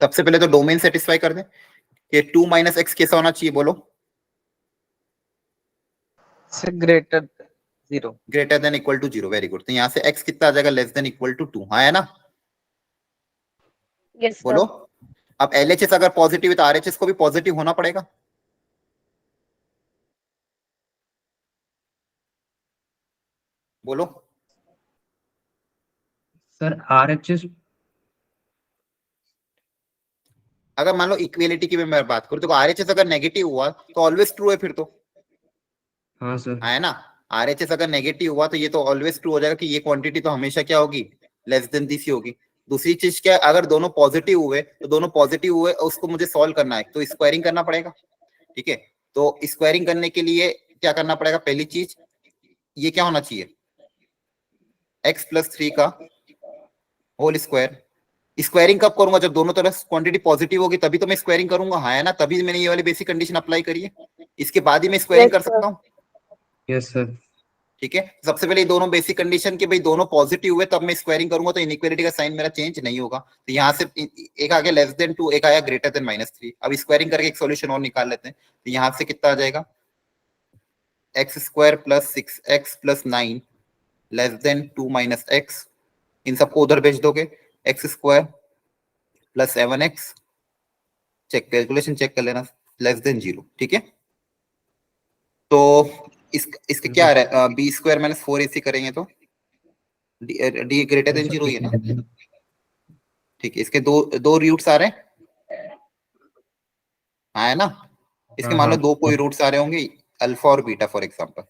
[SPEAKER 1] सबसे पहले तो डोमेन सेटिस्फाई कर दें कि 2 माइनस x कैसा होना चाहिए? बोलो।
[SPEAKER 5] से greater 0।
[SPEAKER 1] Greater than equal to 0। Very good. तो यहाँ से x कितना आ जाएगा? लेस देन इक्वल टू 2, हाँ है ना?
[SPEAKER 4] यस
[SPEAKER 1] बोलो।
[SPEAKER 4] सर।
[SPEAKER 1] अब LHS अगर पॉजिटिव है तो RHS को भी पॉजिटिव होना पड़ेगा। बोलो।
[SPEAKER 2] सर RHS
[SPEAKER 1] अगर मान लो इक्वेलिटी की मैं बात करूं तो आरएचएस अगर नेगेटिव हुआ तो ऑलवेज ट्रू है फिर तो,
[SPEAKER 2] हाँ सर
[SPEAKER 1] है ना। आरएचएस अगर नेगेटिव हुआ तो ये तो ऑलवेज ट्रू हो जाएगा कि ये क्वांटिटी तो हमेशा क्या होगी, लेस देन दिस ही होगी। दूसरी चीज क्या है, अगर दोनों पॉजिटिव हुए तो दोनों पॉजिटिव हुए उसको मुझे सॉल्व करना है तो स्क्वायरिंग करना पड़ेगा, ठीक है। तो स्क्वायरिंग करने के लिए क्या करना पड़ेगा, पहली चीज ये क्या होना चाहिए, x+3 का होल स्क्वायर। स्क्वायरिंग कब करूंगा, जब दोनों तरफ क्वांटिटी पॉजिटिव होगी तभी तो मैं स्क्वायरिंग करूंगा, हाँ है ना, तभी मैंने ये वाली बेसिक कंडीशन अप्लाई करी है, इसके बाद ही मैं स्क्वायरिंग
[SPEAKER 4] Yes,
[SPEAKER 1] कर
[SPEAKER 4] sir.
[SPEAKER 1] सकता हूँ,
[SPEAKER 2] यस सर
[SPEAKER 1] ठीक है। सबसे पहले ये दोनों बेसिक कंडीशन के भाई दोनों पॉजिटिव हुए तब मैं स्क्वायरिंग करूंगा तो इनइक्वालिटी का साइन मेरा चेंज नहीं होगा। तो यहाँ से एक आ गया लेस देन 2, एक आया ग्रेटर देन -3। अब स्क्वायरिंग करके एक सॉल्यूशन और निकाल लेते हैं। तो यहाँ से कितना आ जाएगा, x² + 6x + 9 less than 2 - x। इन सबको उधर भेज दोगे, x² + 7x, check calculation check कर लेना, लेस देन 0, ठीक है। तो इसके क्या आ रहा है, b² - 4ac करेंगे तो d ग्रेटर देन 0 ही है ना, ठीक है। इसके दो दो रूट्स आ रहे हैं, हाँ है ना। इसके मान लो दो कोई रूट्स आ रहे होंगे, अल्फा और बीटा फॉर एग्जांपल,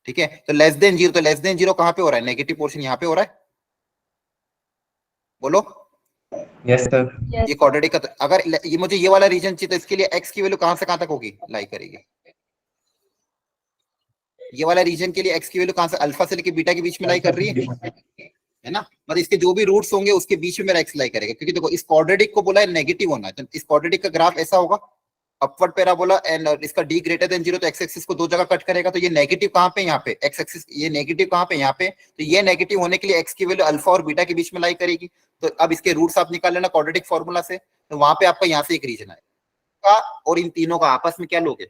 [SPEAKER 1] ठीक है। तो लेस देन 0, तो लेस देन 0 कहाँ पे हो रहा है, नेगेटिव पोर्शन यहाँ पे हो रहा है, बोलो।
[SPEAKER 2] यस सर
[SPEAKER 4] Yes,
[SPEAKER 1] ये
[SPEAKER 4] sir.
[SPEAKER 1] क्वाड्रेटिक का, अगर ये मुझे ये वाला रीजन चाहिए तो इसके लिए x की वैल्यू कहाँ से कहाँ तक होगी, लाई करेगी। ये वाला रीजन के लिए x की वैल्यू कहाँ से, अल्फा से लेके बीटा के बीच में लाई कर रही है ना। मतलब इसके जो भी रूट्स होंगे उसके बीच में मेरा x लाई करेगा, क्योंकि देखो इस क्वाड्रेटिक को बोला है नेगेटिव होना है, तो इस क्वाड्रेटिक का ग्राफ ऐसा होगा, अपवर्ड पैराबोला, एंड इसका d ग्रेटर देन 0, तो x एक्सिस को दो जगह कट करेगा। तो ये नेगेटिव कहाँ पे, यहाँ पे x एक्सिस, ये नेगेटिव कहाँ पे, यहाँ पे। तो ये नेगेटिव होने के लिए x की वैल्यू अल्फा और बीटा के बीच में लाई करेगी। तो अब इसके रूट्स आप निकाल लेना क्वाड्रेटिक फॉर्मूला से, तो वहां पे आपका यहाँ से एक रीजन आएगा और इन तीनों का आपस में क्या लोगे,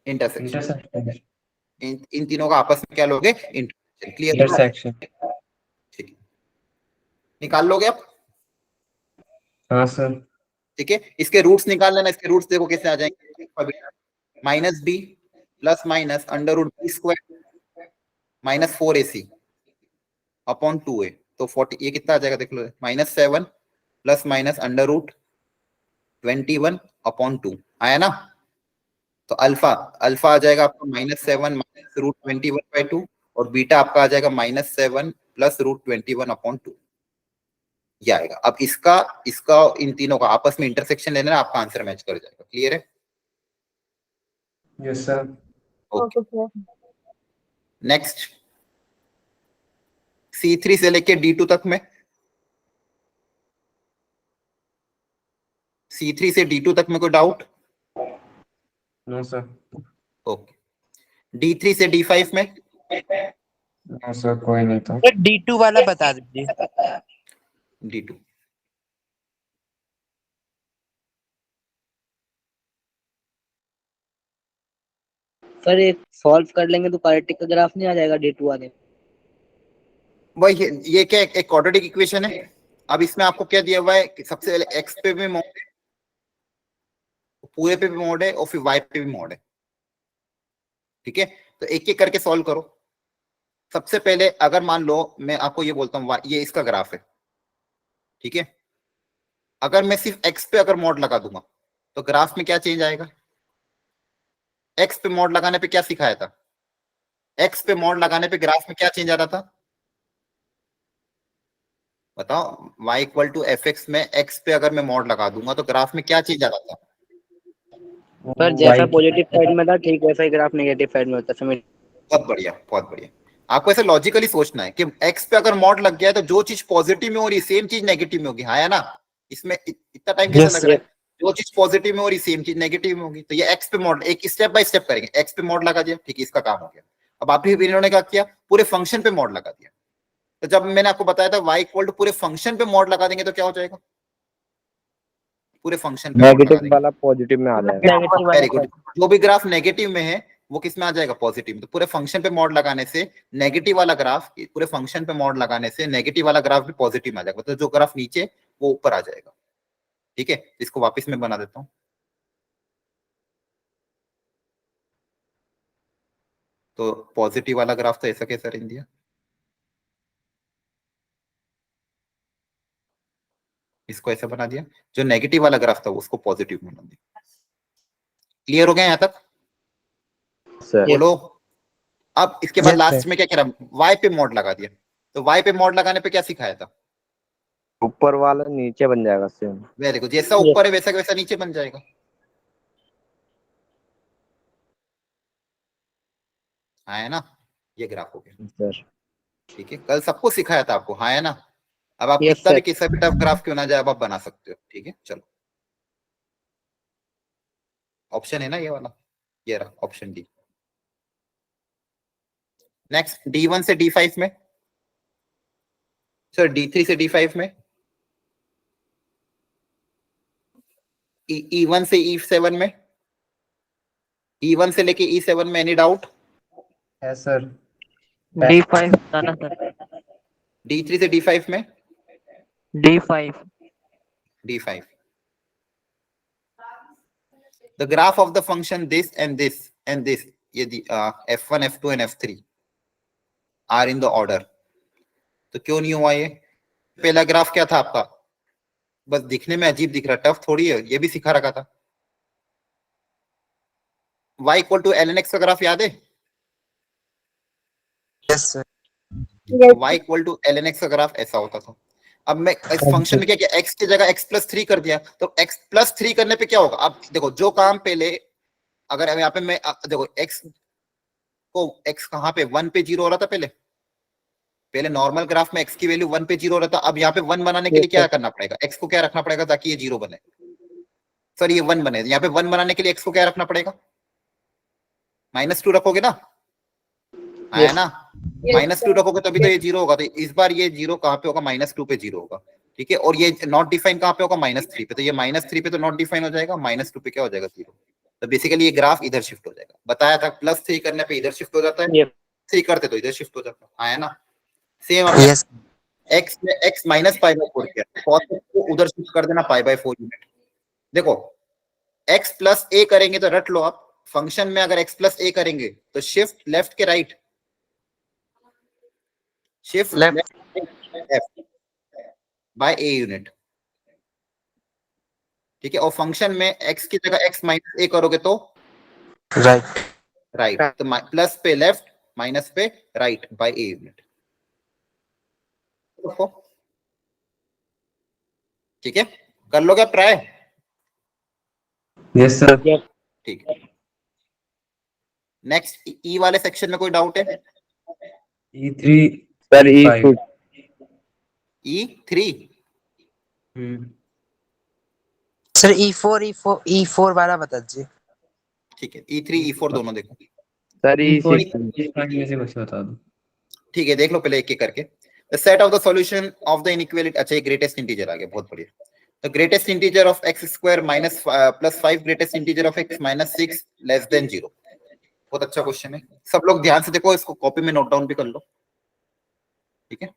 [SPEAKER 1] इंटरसेक्शन।
[SPEAKER 2] इंटरसेक्शन
[SPEAKER 1] इन तीनों का आपस में क्या लोगे, इंटरसेक्शन। क्लियर,
[SPEAKER 2] इंटरसेक्शन
[SPEAKER 1] ठीक है, निकाल लोगे आप,
[SPEAKER 2] हाँ सर
[SPEAKER 1] ठीक है। इसके रूट्स निकाल लेना, इसके रूट्स देखो कैसे आ जाएंगे, -b plus minus √b² -4ac upon 2a, तो 40, ये कितना आ जाएगा देख लो, -7 प्लस माइनस √21 अपॉन 2 आया ना। तो अल्फा अल्फा आ जाएगा आपका -7 -√21/2 और बीटा आपका आ जाएगा -7 प्लस √21 अपॉन 2, ये आएगा। अब इसका इसका इन तीनों का आपस में इंटरसेक्शन लेना है, आपका आंसर मैच कर जाएगा। क्लियर है,
[SPEAKER 2] yes sir
[SPEAKER 1] okay.
[SPEAKER 4] Okay, sir.
[SPEAKER 1] Next, C3 से लेके D2 तक में, C3 से D2 तक में कोई doubt,
[SPEAKER 2] no sir
[SPEAKER 1] okay. D3 से D5 में,
[SPEAKER 2] नो सर कोई नहीं था
[SPEAKER 5] D2 वाला बता दीजिए।
[SPEAKER 1] D2,
[SPEAKER 6] सर एक सॉल्व कर लेंगे तो क्वाड्रेटिक का ग्राफ नहीं आ जाएगा D2 वाले।
[SPEAKER 1] भाई ये क्या एक क्वाड्रेटिक इक्वेशन है। अब इसमें आपको क्या दिया हुआ है कि सबसे पहले x पे भी मोड है, पूरे पे भी मोड है और फिर y पे भी मोड है, ठीक है। तो एक एक करके सॉल्व करो। सबसे पहले अगर मान लो मैं आपको ये बोलता हूँ ये इसका ग्राफ है, ठीक है। अगर मैं सिर्फ x पे अगर मोड लगा दूंगा तो ग्राफ में क्या चेंज आएगा, x पे मोड लगाने पे क्या सिखाया था, x पे मोड लगाने पे ग्राफ में क्या चेंज आ रहा था, बताओ। y = fx में x पे अगर मैं मोड लगा दूंगा तो ग्राफ में क्या चेंज आ रहा था,
[SPEAKER 6] सर जैसा पॉजिटिव साइड में था ठीक वैसा ही ग्राफ नेगेटिव साइड में होता, समझ।
[SPEAKER 1] बहुत बढ़िया बहुत बढ़िया। आपको ऐसे लॉजिकली सोचना है कि x पे अगर मॉड लग गया है तो जो चीज पॉजिटिव में हो रही सेम चीज नेगेटिव में होगी, हाँ है ना। इसमें इतना टाइम कैसा लग रहा है, जो चीज पॉजिटिव में हो रही सेम चीज नेगेटिव में होगी। तो ये x पे मॉड, एक स्टेप बाय स्टेप करेंगे। x पे मॉड लगा दिया, ठीक है, इसका काम हो गया। अब आप ही इन्होंने क्या किया, पूरे फंक्शन पे मॉड लगा दिया। तो जब मैंने आपको बताया था y = पूरे फंक्शन पे मॉड लगा देंगे तो क्या हो जाएगा, पूरे फंक्शन पे मॉड लगा
[SPEAKER 3] नेगेटिव
[SPEAKER 1] देंगे,
[SPEAKER 3] वाला पॉजिटिव में आ जाएगा।
[SPEAKER 6] नेगेटिव
[SPEAKER 1] वेरी
[SPEAKER 6] वाला
[SPEAKER 1] गुड। जो भी ग्राफ नेगेटिव में है वो किस में आ जाएगा, पॉजिटिव में। तो पूरे फंक्शन पे मॉड लगाने से नेगेटिव वाला ग्राफ, पूरे फंक्शन पे मॉड लगाने से नेगेटिव वाला ग्राफ भी पॉजिटिव में आ जाएगा। तो जो ग्राफ नीचे वो ऊपर आ जाएगा, ठीक है। इसको वापस में बना देता हूं। तो पॉजिटिव वाला ग्राफ तो ऐसा कैसा रह दिया, इसको ऐसा बना दिया, जो नेगेटिव वाला ग्राफ था उसको पॉजिटिव बना दिया। क्लियर हो गया यहाँ तक?
[SPEAKER 3] सर
[SPEAKER 1] बोलो। अब इसके बाद
[SPEAKER 5] Yes,
[SPEAKER 1] लास्ट
[SPEAKER 5] sir.
[SPEAKER 1] में क्या कह रहा, वाई पे मॉड लगा दिया। तो वाई पे मॉड लगाने पे क्या सिखाया था?
[SPEAKER 3] ऊपर वाला नीचे बन जाएगा सेम।
[SPEAKER 1] वेरी गुड, जैसा ऊपर है वैसा का वैसा नीचे बन जाएगा। हाँ है ना, ये ग्राफ हो गया।
[SPEAKER 3] सर
[SPEAKER 1] ठीक है, कल सबको सिखाया था आपको, हाँ है ना। अब आप
[SPEAKER 6] Yes,
[SPEAKER 1] कितना भी
[SPEAKER 6] sir.
[SPEAKER 1] किसी भी टफ ग्राफ क्यों ना जाए, अब आप बना सकते हो। ठीक है, चलो ऑप्शन है ना ये वाला, ये रहा ऑप्शन डी। नेक्स्ट D1 से D5 में, सर D3 से D5 में, E1 से E7 में, E1 से लेके E7 में, एनी डाउट?
[SPEAKER 2] है सर।
[SPEAKER 6] D5 बताना सर।
[SPEAKER 1] D3 से D5 में,
[SPEAKER 6] D5.
[SPEAKER 1] D5, the graph of the function this and this and this, ये F1 F2 and F3 are in the order। तो क्यों नहीं हुआ ये? पहला ग्राफ क्या था आपका? बस दिखने में अजीब दिख रहा, टफ थोड़ी है, ये भी सिखा रखा था। y equal to ln x का ग्राफ याद है?
[SPEAKER 5] Yes, sir.
[SPEAKER 1] y equal to ln x का ग्राफ ऐसा होता था। अब मैं इस फंक्शन में क्या किया, x की जगह x प्लस 3 कर दिया, तो x प्लस 3 करने पे क्या होगा? अब देखो जो काम पहले, अगर यहाँ पे मैं देखो x को, x कहाँ पे 1 पे 0 हो रहा था पहले नॉर्मल ग्राफ में x की वैल्यू 1 पे 0 हो रहा था। अब यहाँ पे 1 बनाने के लिए क्या करना पड़ेगा, x को क्या रखना पड़ेगा ताकि ये 0 बने, सर ये 1 बने। यहाँ पे 1 बनाने के लिए x को क्या रखना पड़ेगा, -2 रखोगे ना, है ना, -2 रखोगे तभी तो ये 0 होगा। तो इस बार ये 0 कहाँ पे होगा, -2 पे 0 होगा। ठीक है, और ये नॉट डिफाइन कहाँ पे होगा, -3 पे। तो ये -3 पे तो नॉट डिफाइन हो जाएगा, -2 पे क्या हो जाएगा, 0। तो बेसिकली ये ग्राफ इधर शिफ्ट हो जाएगा। बताया था +3 करने पे इधर शिफ्ट हो जाता है,
[SPEAKER 6] Yes.
[SPEAKER 1] 3 करते तो इधर शिफ्ट हो जाता है, ना। Same
[SPEAKER 5] Yes.
[SPEAKER 1] x में x -π/4 किया, cos को उधर शिफ्ट कर देना π/4 यूनिट। देखो x प्लस a करेंगे तो रट लो आप, फंक्शन में अगर x प्लस a करेंगे तो शिफ्ट लेफ्ट के right, shift
[SPEAKER 5] Left.
[SPEAKER 1] Left by a unit. ठीक है, और फंक्शन में x की जगह x -a करोगे तो
[SPEAKER 5] Right.
[SPEAKER 1] राइट, तो प्लस पे लेफ्ट, माइनस पे राइट बाय a यूनिट। ठीक है, कर लोगे आप ट्राई?
[SPEAKER 2] Yes sir.
[SPEAKER 1] ठीक है, नेक्स्ट ई वाले सेक्शन में कोई डाउट है?
[SPEAKER 2] E3
[SPEAKER 3] sir
[SPEAKER 2] E5।
[SPEAKER 3] E2
[SPEAKER 1] E3
[SPEAKER 5] Sir, E4 वाला बता दीजिए.
[SPEAKER 1] ठीक है, E3 E4 दोनों देखो।
[SPEAKER 3] सर
[SPEAKER 2] E4
[SPEAKER 3] E6
[SPEAKER 2] E5 में से कुछ बता दो।
[SPEAKER 1] ठीक है, देख लो पहले एक एक करके। The set of the solution of the inequality, अच्छा ये ग्रेटेस्ट इंटीजर आ गया, बहुत बढ़िया। The greatest integer of x square minus plus 5 greatest integer of x minus 6 less than 0। बहुत अच्छा क्वेश्चन है, सब लोग ध्यान से देखो, इसको कॉपी में नोट डाउन भी कर लो। ठीक है,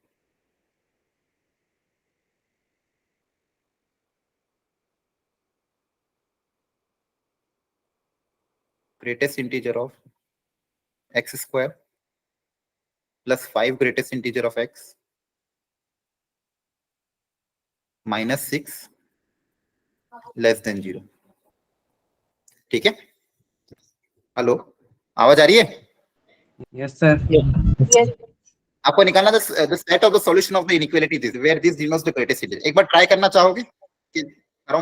[SPEAKER 1] greatest integer of x square plus 5 greatest integer of x minus 6 less than 0। ठीक है, हेलो, आवाज आ रही है?
[SPEAKER 2] Yes sir.
[SPEAKER 4] Yes.
[SPEAKER 1] आपको निकालना the set of the solution of the inequality this where this denotes the greatest integer. एक बार ट्राई करना चाहोगे कि करो?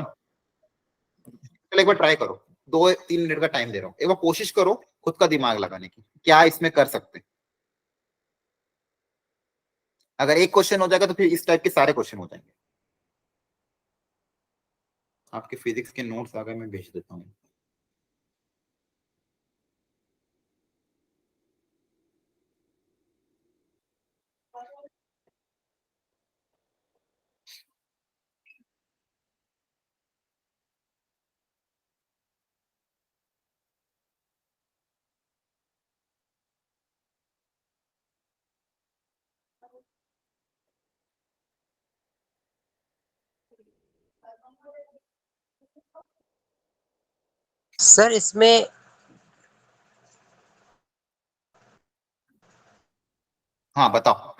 [SPEAKER 1] चलो एक बार ट्राई करो, 2-3 मिनट का टाइम दे रहा हूँ, एक बार कोशिश करो खुद का दिमाग लगाने की, क्या इसमें कर सकते हैं। अगर एक क्वेश्चन हो जाएगा तो फिर इस टाइप के सारे क्वेश्चन हो जाएंगे। आपके फिजिक्स के नोट्स आ गए, मैं भेज देता हूँ।
[SPEAKER 5] Sir, इसमें
[SPEAKER 1] हाँ बताओ।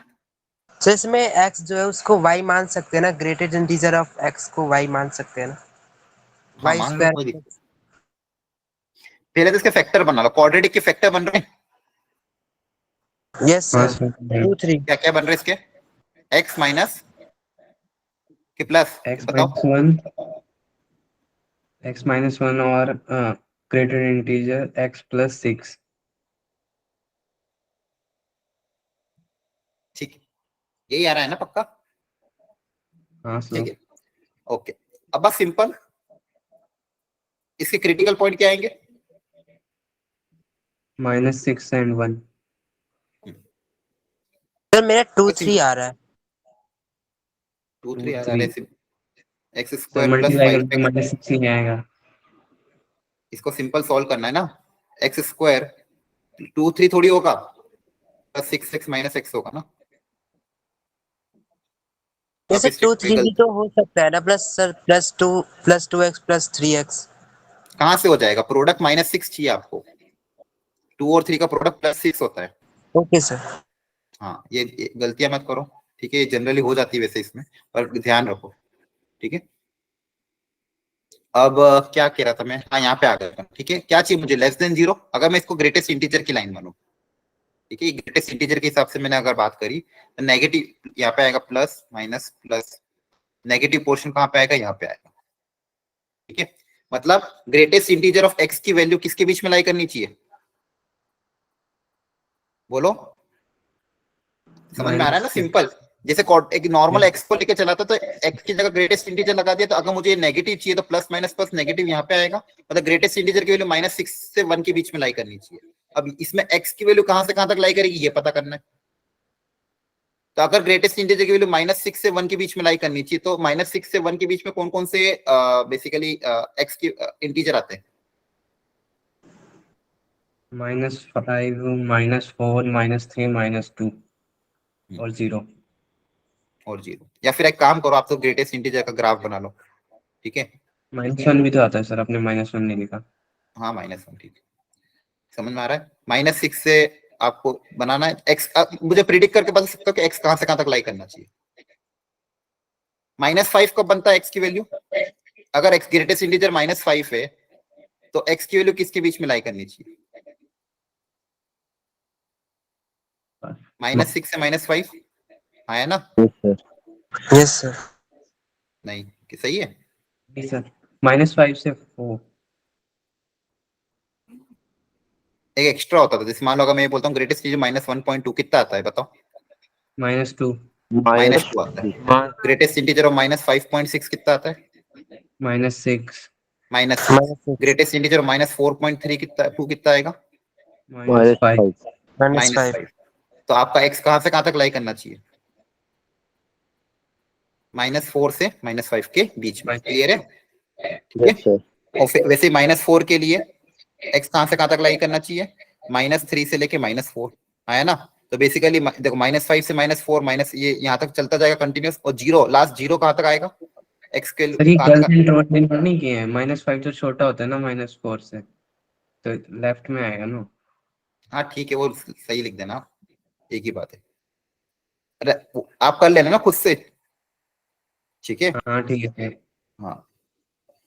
[SPEAKER 5] तो इसमें x जो है उसको y मान सकते हैं ना, ग्रेटेस्ट इंटीजर ऑफ x को y मान सकते हैं ना,
[SPEAKER 1] हाँ
[SPEAKER 5] y
[SPEAKER 1] मान लो,
[SPEAKER 5] स्क्वायर।
[SPEAKER 1] कोई दिक्कत। पहले तो इसके फैक्टर बना लो, क्वाड्रेटिक के फैक्टर बन रहे हैं।
[SPEAKER 5] यस
[SPEAKER 2] हाँ
[SPEAKER 5] सर,
[SPEAKER 2] सर,
[SPEAKER 5] 2 3
[SPEAKER 1] क्या क्या बन रहे हैं इसके? x माइनस के प्लस,
[SPEAKER 2] x
[SPEAKER 1] बताओ।
[SPEAKER 2] माइनस वन और ग्रेटर इंटीजर x प्लस 6।
[SPEAKER 1] ठीक है, यही आ रहा है ना पक्का?
[SPEAKER 2] हाँ
[SPEAKER 1] ठीक
[SPEAKER 2] सर,
[SPEAKER 1] है, ओके। अब बस सिंपल, इसके क्रिटिकल पॉइंट क्या आएंगे?
[SPEAKER 2] -6 and 1।
[SPEAKER 5] सर मेरा 2 3 आ रहा है।
[SPEAKER 1] 2
[SPEAKER 2] 2
[SPEAKER 1] 3 आ रहा
[SPEAKER 2] 3
[SPEAKER 1] है। X
[SPEAKER 2] sir
[SPEAKER 1] square plus
[SPEAKER 2] multiply
[SPEAKER 1] 5
[SPEAKER 2] करके -6 ही आएगा।
[SPEAKER 1] इसको सिंपल सॉल्व करना है ना। एक्स स्क्वायर 2 3 थोड़ी होगा, प्लस 6 एक्स माइनस एक्स होगा ना।
[SPEAKER 5] जैसे
[SPEAKER 1] वापस
[SPEAKER 5] 2 3 भी
[SPEAKER 1] गलती
[SPEAKER 5] तो हो सकता है ना, plus sir plus 2x plus 3x।
[SPEAKER 1] कहाँ से हो जाएगा? प्रोडक्ट -6 चाहिए आपको, 2 और 3 का प्रोडक्ट +6 होता है।
[SPEAKER 5] Okay sir.
[SPEAKER 1] हाँ, ये गलतियां मत करो, ठीक है, ये जनरली हो जाती है वैसे इसमें, पर ध्यान रखो, ठीक है। अब क्या कह रहा था मैं? हाँ, यहाँ पे आ गया, ठीक है। क्या चाहिए मुझे? Less than 0। अगर मैं इसको ग्रेटेस्ट इंटीजर की लाइन मानूं, ठीक है, ग्रेटेस्ट इंटीजर के हिसाब से मैंने अगर बात करी, तो नेगेटिव यहाँ पे आएगा, plus minus plus, negative portion कहाँ पे आएगा? यहाँ पे आएगा, ठीक है। मतलब ग्रेटेस्ट इंटीजर ऑफ एक्स की वैल्यू किसके बीच में लाई करनी चाहिए? बोलो, समझ में आ रहा है ना? सिंपल, जैसे एक नॉर्मल एक्स को लेके चला था, तो एक्स की जगह ग्रेटेस्ट इंटीजर लगा दिया, तो अगर मुझे नेगेटिव चाहिए तो प्लस माइनस प्लस नेगेटिव यहाँ पे आएगा, मतलब ग्रेटेस्ट इंटीजर की वैल्यू -6 से 1 के बीच में लाई करनी चाहिए। अब इसमें एक्स की वैल्यू कहां से कहां तक लाई करेगी, ये पता करना है। तो अगर ग्रेटेस्ट इंटीजर की वैल्यू -6 से 1 के बीच में लाई करनी चाहिए, तो -6 से 1 के बीच में कौन कौन से बेसिकली एक्स की इंटीजर आते हैं?
[SPEAKER 2] -5 -4 -3 -2 और 0।
[SPEAKER 1] और 0, या फिर एक काम करो, आप तो ग्रेटेस्ट इंटीजर का ग्राफ बना लो, ठीक है।
[SPEAKER 2] -1 भी तो आता है सर, आपने -1 नहीं लिखा।
[SPEAKER 1] हाँ, -1, ठीक है, समझ में आ रहा है। -6 से आपको बनाना है एक्स, मुझे प्रिडिक्ट करके बता सकते हो कि एक्स कहां से कहां तक लाई करना चाहिए? -5 कब बनता है एक्स की वैल्यू? अगर एक्स ग्रेटेस्ट इंटीजर -5 है, तो एक्स की वैल्यू किसके बीच में लाई करनी चाहिए? -6 से -5 आया ना?
[SPEAKER 5] Yes sir.
[SPEAKER 1] नहीं, कि सही है?
[SPEAKER 2] नहीं सर, -5 से 4।
[SPEAKER 1] एक एक्स्ट्रा होता था, जैसे मान लो अगर मैं ये बोलता हूँ ग्रेटेस्ट इंटीजर -1.2, कितना आता है बताओ?
[SPEAKER 2] -2
[SPEAKER 1] -2 आता है। ग्रेटेस्ट इंटीजर ऑफ -5.6 कितना आता है?
[SPEAKER 2] -6
[SPEAKER 1] -6। ग्रेटेस्ट इंटीजर ऑफ -4.3 कितना, 2 कितना आएगा?
[SPEAKER 2] -5
[SPEAKER 1] -5। तो आपका एक्स कहां से कहां तक लाई करना चाहिए? -4 से -5 के बीच में, क्लियर है? ठीक है। और वैसे -4 के लिए एक्स कहां से कहां तक लाई करना चाहिए? -3 से लेके -4 आया ना? तो बेसिकली देखो, -5 से -4 माइनस ये यहाँ तक चलता जाएगा कंटिन्यूस, और 0, लास्ट 0 कहां तक आएगा एक्स के?
[SPEAKER 2] सर ये गलत इंटरवल नहीं किए हैं, -5 तो छोटा होता है ना -4 से, तो लेफ्ट में आएगा ना।
[SPEAKER 1] हाँ ठीक है, वो सही लिख देना, एक ही बात है। अरे आप कर लेना ना खुद से, ठीक है।
[SPEAKER 2] हाँ ठीक है सर।
[SPEAKER 1] हाँ,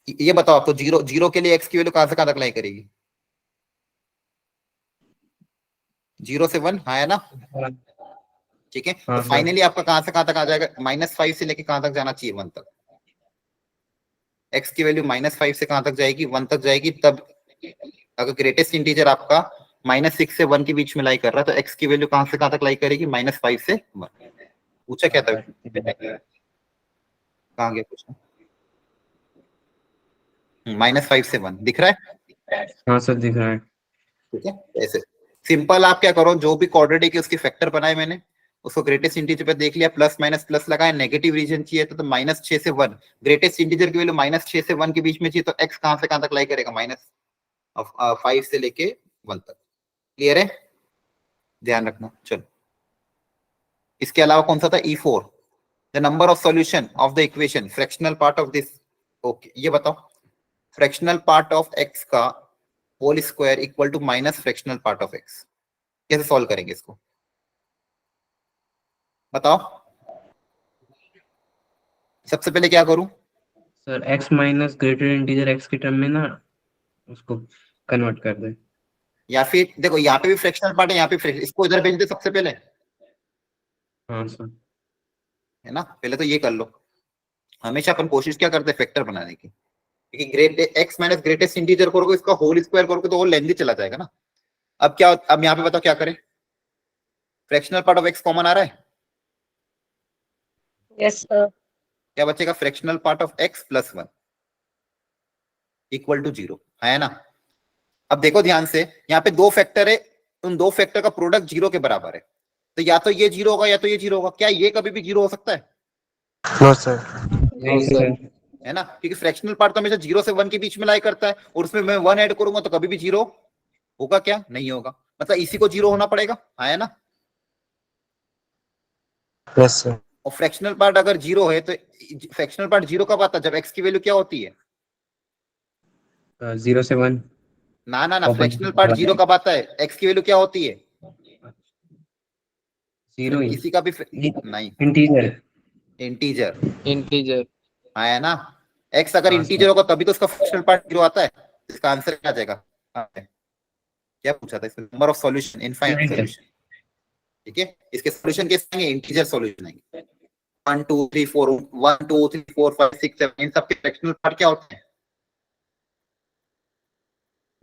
[SPEAKER 1] ये बताओ आपको, 0 के लिए एक्स की वैल्यू कहां से कहां तक लाई करेगी? 0 से 1 है ना? ठीक है।
[SPEAKER 2] हाँ
[SPEAKER 1] तो
[SPEAKER 2] सर।
[SPEAKER 1] फाइनली आपका कहां से कहां तक आ जाएगा? -5 से लेके कहां तक जाना चाहिए? 1 तक। एक्स की वैल्यू -5 से कहां तक जाएगी? 1 तक जाएगी। तब अगर ग्रेटेस्ट इंटीजर आपका -6 से 1 के बीच में लाई कर रहा है, तो एक्स की वैल्यू कहां से कहां तक लाई करेगी? -5 से 1। पूछा क्या था? कहां गया पूछा? -5 से 1 दिख रहा है?
[SPEAKER 2] हाँ सर दिख रहा है।
[SPEAKER 1] ठीक है। ऐसे सिंपल आप क्या करो, जो भी क्वाड्रेटिक है उसके फैक्टर बनाए मैंने, उसको ग्रेटेस्ट इंटीजर पे देख लिया, प्लस माइनस प्लस लगाए, नेगेटिव रीजन चाहिए तो -6 से 1। ग्रेटेस्ट इंटीजर की वैल्यू -6 से 1 के बीच में चाहिए, तो एक्स कहां से कहां तक लाई करेगा? -5 से लेके 1 तक। क्लियर है? ध्यान रखना। चलो, इसके अलावा कौन सा था? E4, the number of solution of the equation fractional part of this. Okay, ये बताओ, फ्रैक्शनल पार्ट ऑफ एक्स का whole square equal to minus fractional part of x, कैसे सॉल्व करेंगे इसको बताओ? सबसे पहले क्या करूं?
[SPEAKER 2] Sir x minus greater integer x की टर्म में ना उसको कन्वर्ट कर दे।
[SPEAKER 1] या फिर देखो यहाँ पे भी फ्रैक्शनल पार्ट है, यहाँ पे इसको इधर भेज दे सबसे पहले,
[SPEAKER 2] हाँ सर।
[SPEAKER 1] है ना? पहले तो ये कर लो। हमेशा अपन कोशिश क्या करते हैं फैक्टर बनाने की, क्योंकि great x minus greatest integer करोगे इसका होल स्क्वायर करोगे तो वो लेंथी चला जाएगा ना। अब क्या, अब यहाँ पे बताओ क्या करें? Fractional part of X common आ रहा है,
[SPEAKER 4] Yes, sir.
[SPEAKER 1] क्या बचेगा? Fractional part of X plus 1 equal to 0, है ना? अब देखो ध्यान से, यहाँ पे दो फैक्टर है, उन दो फैक्टर का प्रोडक्ट 0 के बराबर है, तो या तो ये 0 होगा या तो ये 0 होगा। क्या ये कभी भी 0 हो सकता है?
[SPEAKER 5] No sir.
[SPEAKER 2] नहीं सर।
[SPEAKER 1] है ना, क्योंकि फ्रैक्शनल पार्ट तो हमेशा 0 से 1 के बीच में लाई करता है, और उसमें मैं 1 ऐड करूंगा तो कभी भी 0 होगा क्या? नहीं होगा। मतलब इसी को 0 होना पड़ेगा, है ना?
[SPEAKER 5] Yes sir.
[SPEAKER 1] और फ्रैक्शनल पार्ट अगर 0 है तो फ्रैक्शनल पार्ट 0 कब आता है? जब एक्स की वैल्यू क्या होती है?
[SPEAKER 2] 0 से 1।
[SPEAKER 1] ना ना ना,
[SPEAKER 2] Open.
[SPEAKER 1] फ्रैक्शनल पार्ट 0 कब आता है? एक्स की वैल्यू क्या होती है?
[SPEAKER 2] 0 ही
[SPEAKER 1] किसी का भी नहीं,
[SPEAKER 2] इंटीजर।
[SPEAKER 1] Integer,
[SPEAKER 5] integer.
[SPEAKER 1] है ना? एक्स अगर
[SPEAKER 2] हाँ,
[SPEAKER 1] इंटीजर होगा तभी तो उसका फ्रैक्शनल पार्ट 0 आता है। इसका आंसर क्या आ जाएगा? क्या पूछा था इसमें? Number of solution, infinite solution. ठीक है, इसके सॉल्यूशन कैसे आएंगे? इंटीजर सॉल्यूशन आएंगे। 1 2 3 4 1 2 3 4 5 6 7 इन सब के फ्रैक्शनल पार्ट क्या होते हैं?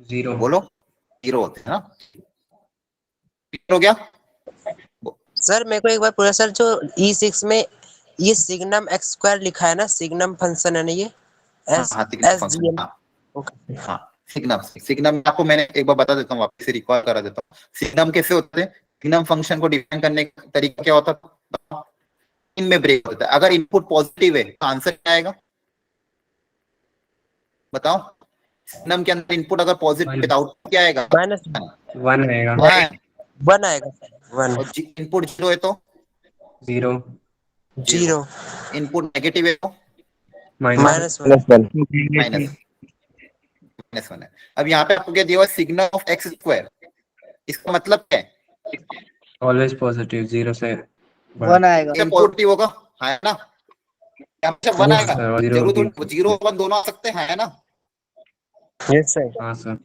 [SPEAKER 2] 0।
[SPEAKER 1] बोलो, 0 होते हैं ना? क्लियर हो गया?
[SPEAKER 5] सर मेरे को एक बार पूरा सर, जो E6 में ये सिग्नम एक्स स्क्वायर लिखा है ना, सिग्नम फंक्शन है ना ये,
[SPEAKER 1] हाँ
[SPEAKER 5] एस
[SPEAKER 1] हाँ, सिग्नम
[SPEAKER 5] एस
[SPEAKER 1] फंक्शन,
[SPEAKER 5] जी एम।
[SPEAKER 1] हाँ हाँ, सिग्नम। सिग्नम आपको मैंने एक बार बता देता हूँ, वापस से रिकॉल करा देता हूँ। सिग्नम कैसे होते हैं? सिग्नम फंक्शन को डिफाइन करने का तरीका क्या होता है? इनमें ब्रेक होता है। अगर इनपुट पॉजिटिव है तो आंसर क्या आएगा? बताओ। सिग्नम के अंदर इनपुट अगर पॉजिटिव है तो आउटपुट क्या आएगा?
[SPEAKER 5] माइनस
[SPEAKER 2] 1 आएगा।
[SPEAKER 5] 1 आएगा सर, 1।
[SPEAKER 1] और इनपुट 0 है तो
[SPEAKER 2] 0
[SPEAKER 5] 0
[SPEAKER 1] इनपुट नेगेटिव है तो
[SPEAKER 2] माइनस
[SPEAKER 5] -1।
[SPEAKER 1] माइनस 1 है। अब यहाँ पे आपको क्या दिया हुआ है? Signum of x square. इसका मतलब क्या है?
[SPEAKER 2] ऑलवेज पॉजिटिव, 0 से
[SPEAKER 6] 1 आएगा।
[SPEAKER 1] पॉजिटिव होगा, है ना? हमेशा 1
[SPEAKER 2] Yes,
[SPEAKER 1] आएगा,
[SPEAKER 2] sir, 0
[SPEAKER 1] जरूर
[SPEAKER 2] भी।
[SPEAKER 1] 0 1 दोनों आ सकते हैं, है ना?
[SPEAKER 5] Yes sir.
[SPEAKER 2] हाँ सर।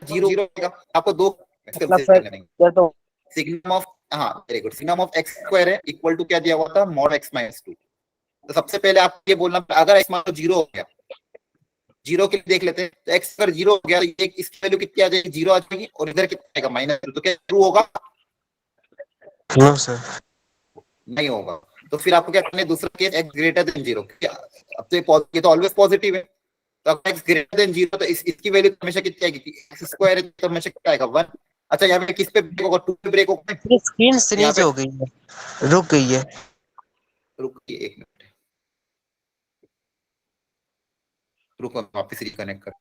[SPEAKER 1] 0 0 आएगा। आपको दो
[SPEAKER 6] मतलब सर ये तो
[SPEAKER 1] सिग्नम ऑफ, हाँ very good, signum of x square है इक्वल टू क्या दिया हुआ था? Mod x minus 2। तो सबसे पहले आपको ये बोलना, अगर एक्स मान लो 0 हो गया, 0 के लिए देख लेते हैं, तो एक्स अगर 0 हो गया तो ये इसकी वैल्यू कितनी आ जाएगी? 0 आ जाएगी, और इधर कितना आएगा? -2। तो क्या ट्रू होगा?
[SPEAKER 5] No sir.
[SPEAKER 1] नहीं होगा। तो फिर आपको क्या करना है? दूसरा केस एक्स ग्रेटर देन 0। अब तो ये तो ऑलवेज पॉजिटिव है, तो अगर एक्स ग्रेटर देन 0 तो इसकी वैल्यू हमेशा कितनी आएगी? एक्स स्क्वायर है तो हमेशा क्या आएगा? 1। अच्छा, यहाँ पे किस पे ब्रेक होगा? 2 पे ब्रेक होगा।
[SPEAKER 5] ये स्क्रीन से
[SPEAKER 1] यहाँ
[SPEAKER 5] नीचे
[SPEAKER 1] पे
[SPEAKER 5] हो गई है, रुक गई है।
[SPEAKER 1] रुकिए 1 मिनट, रुको वापस रिकनेक्ट कर।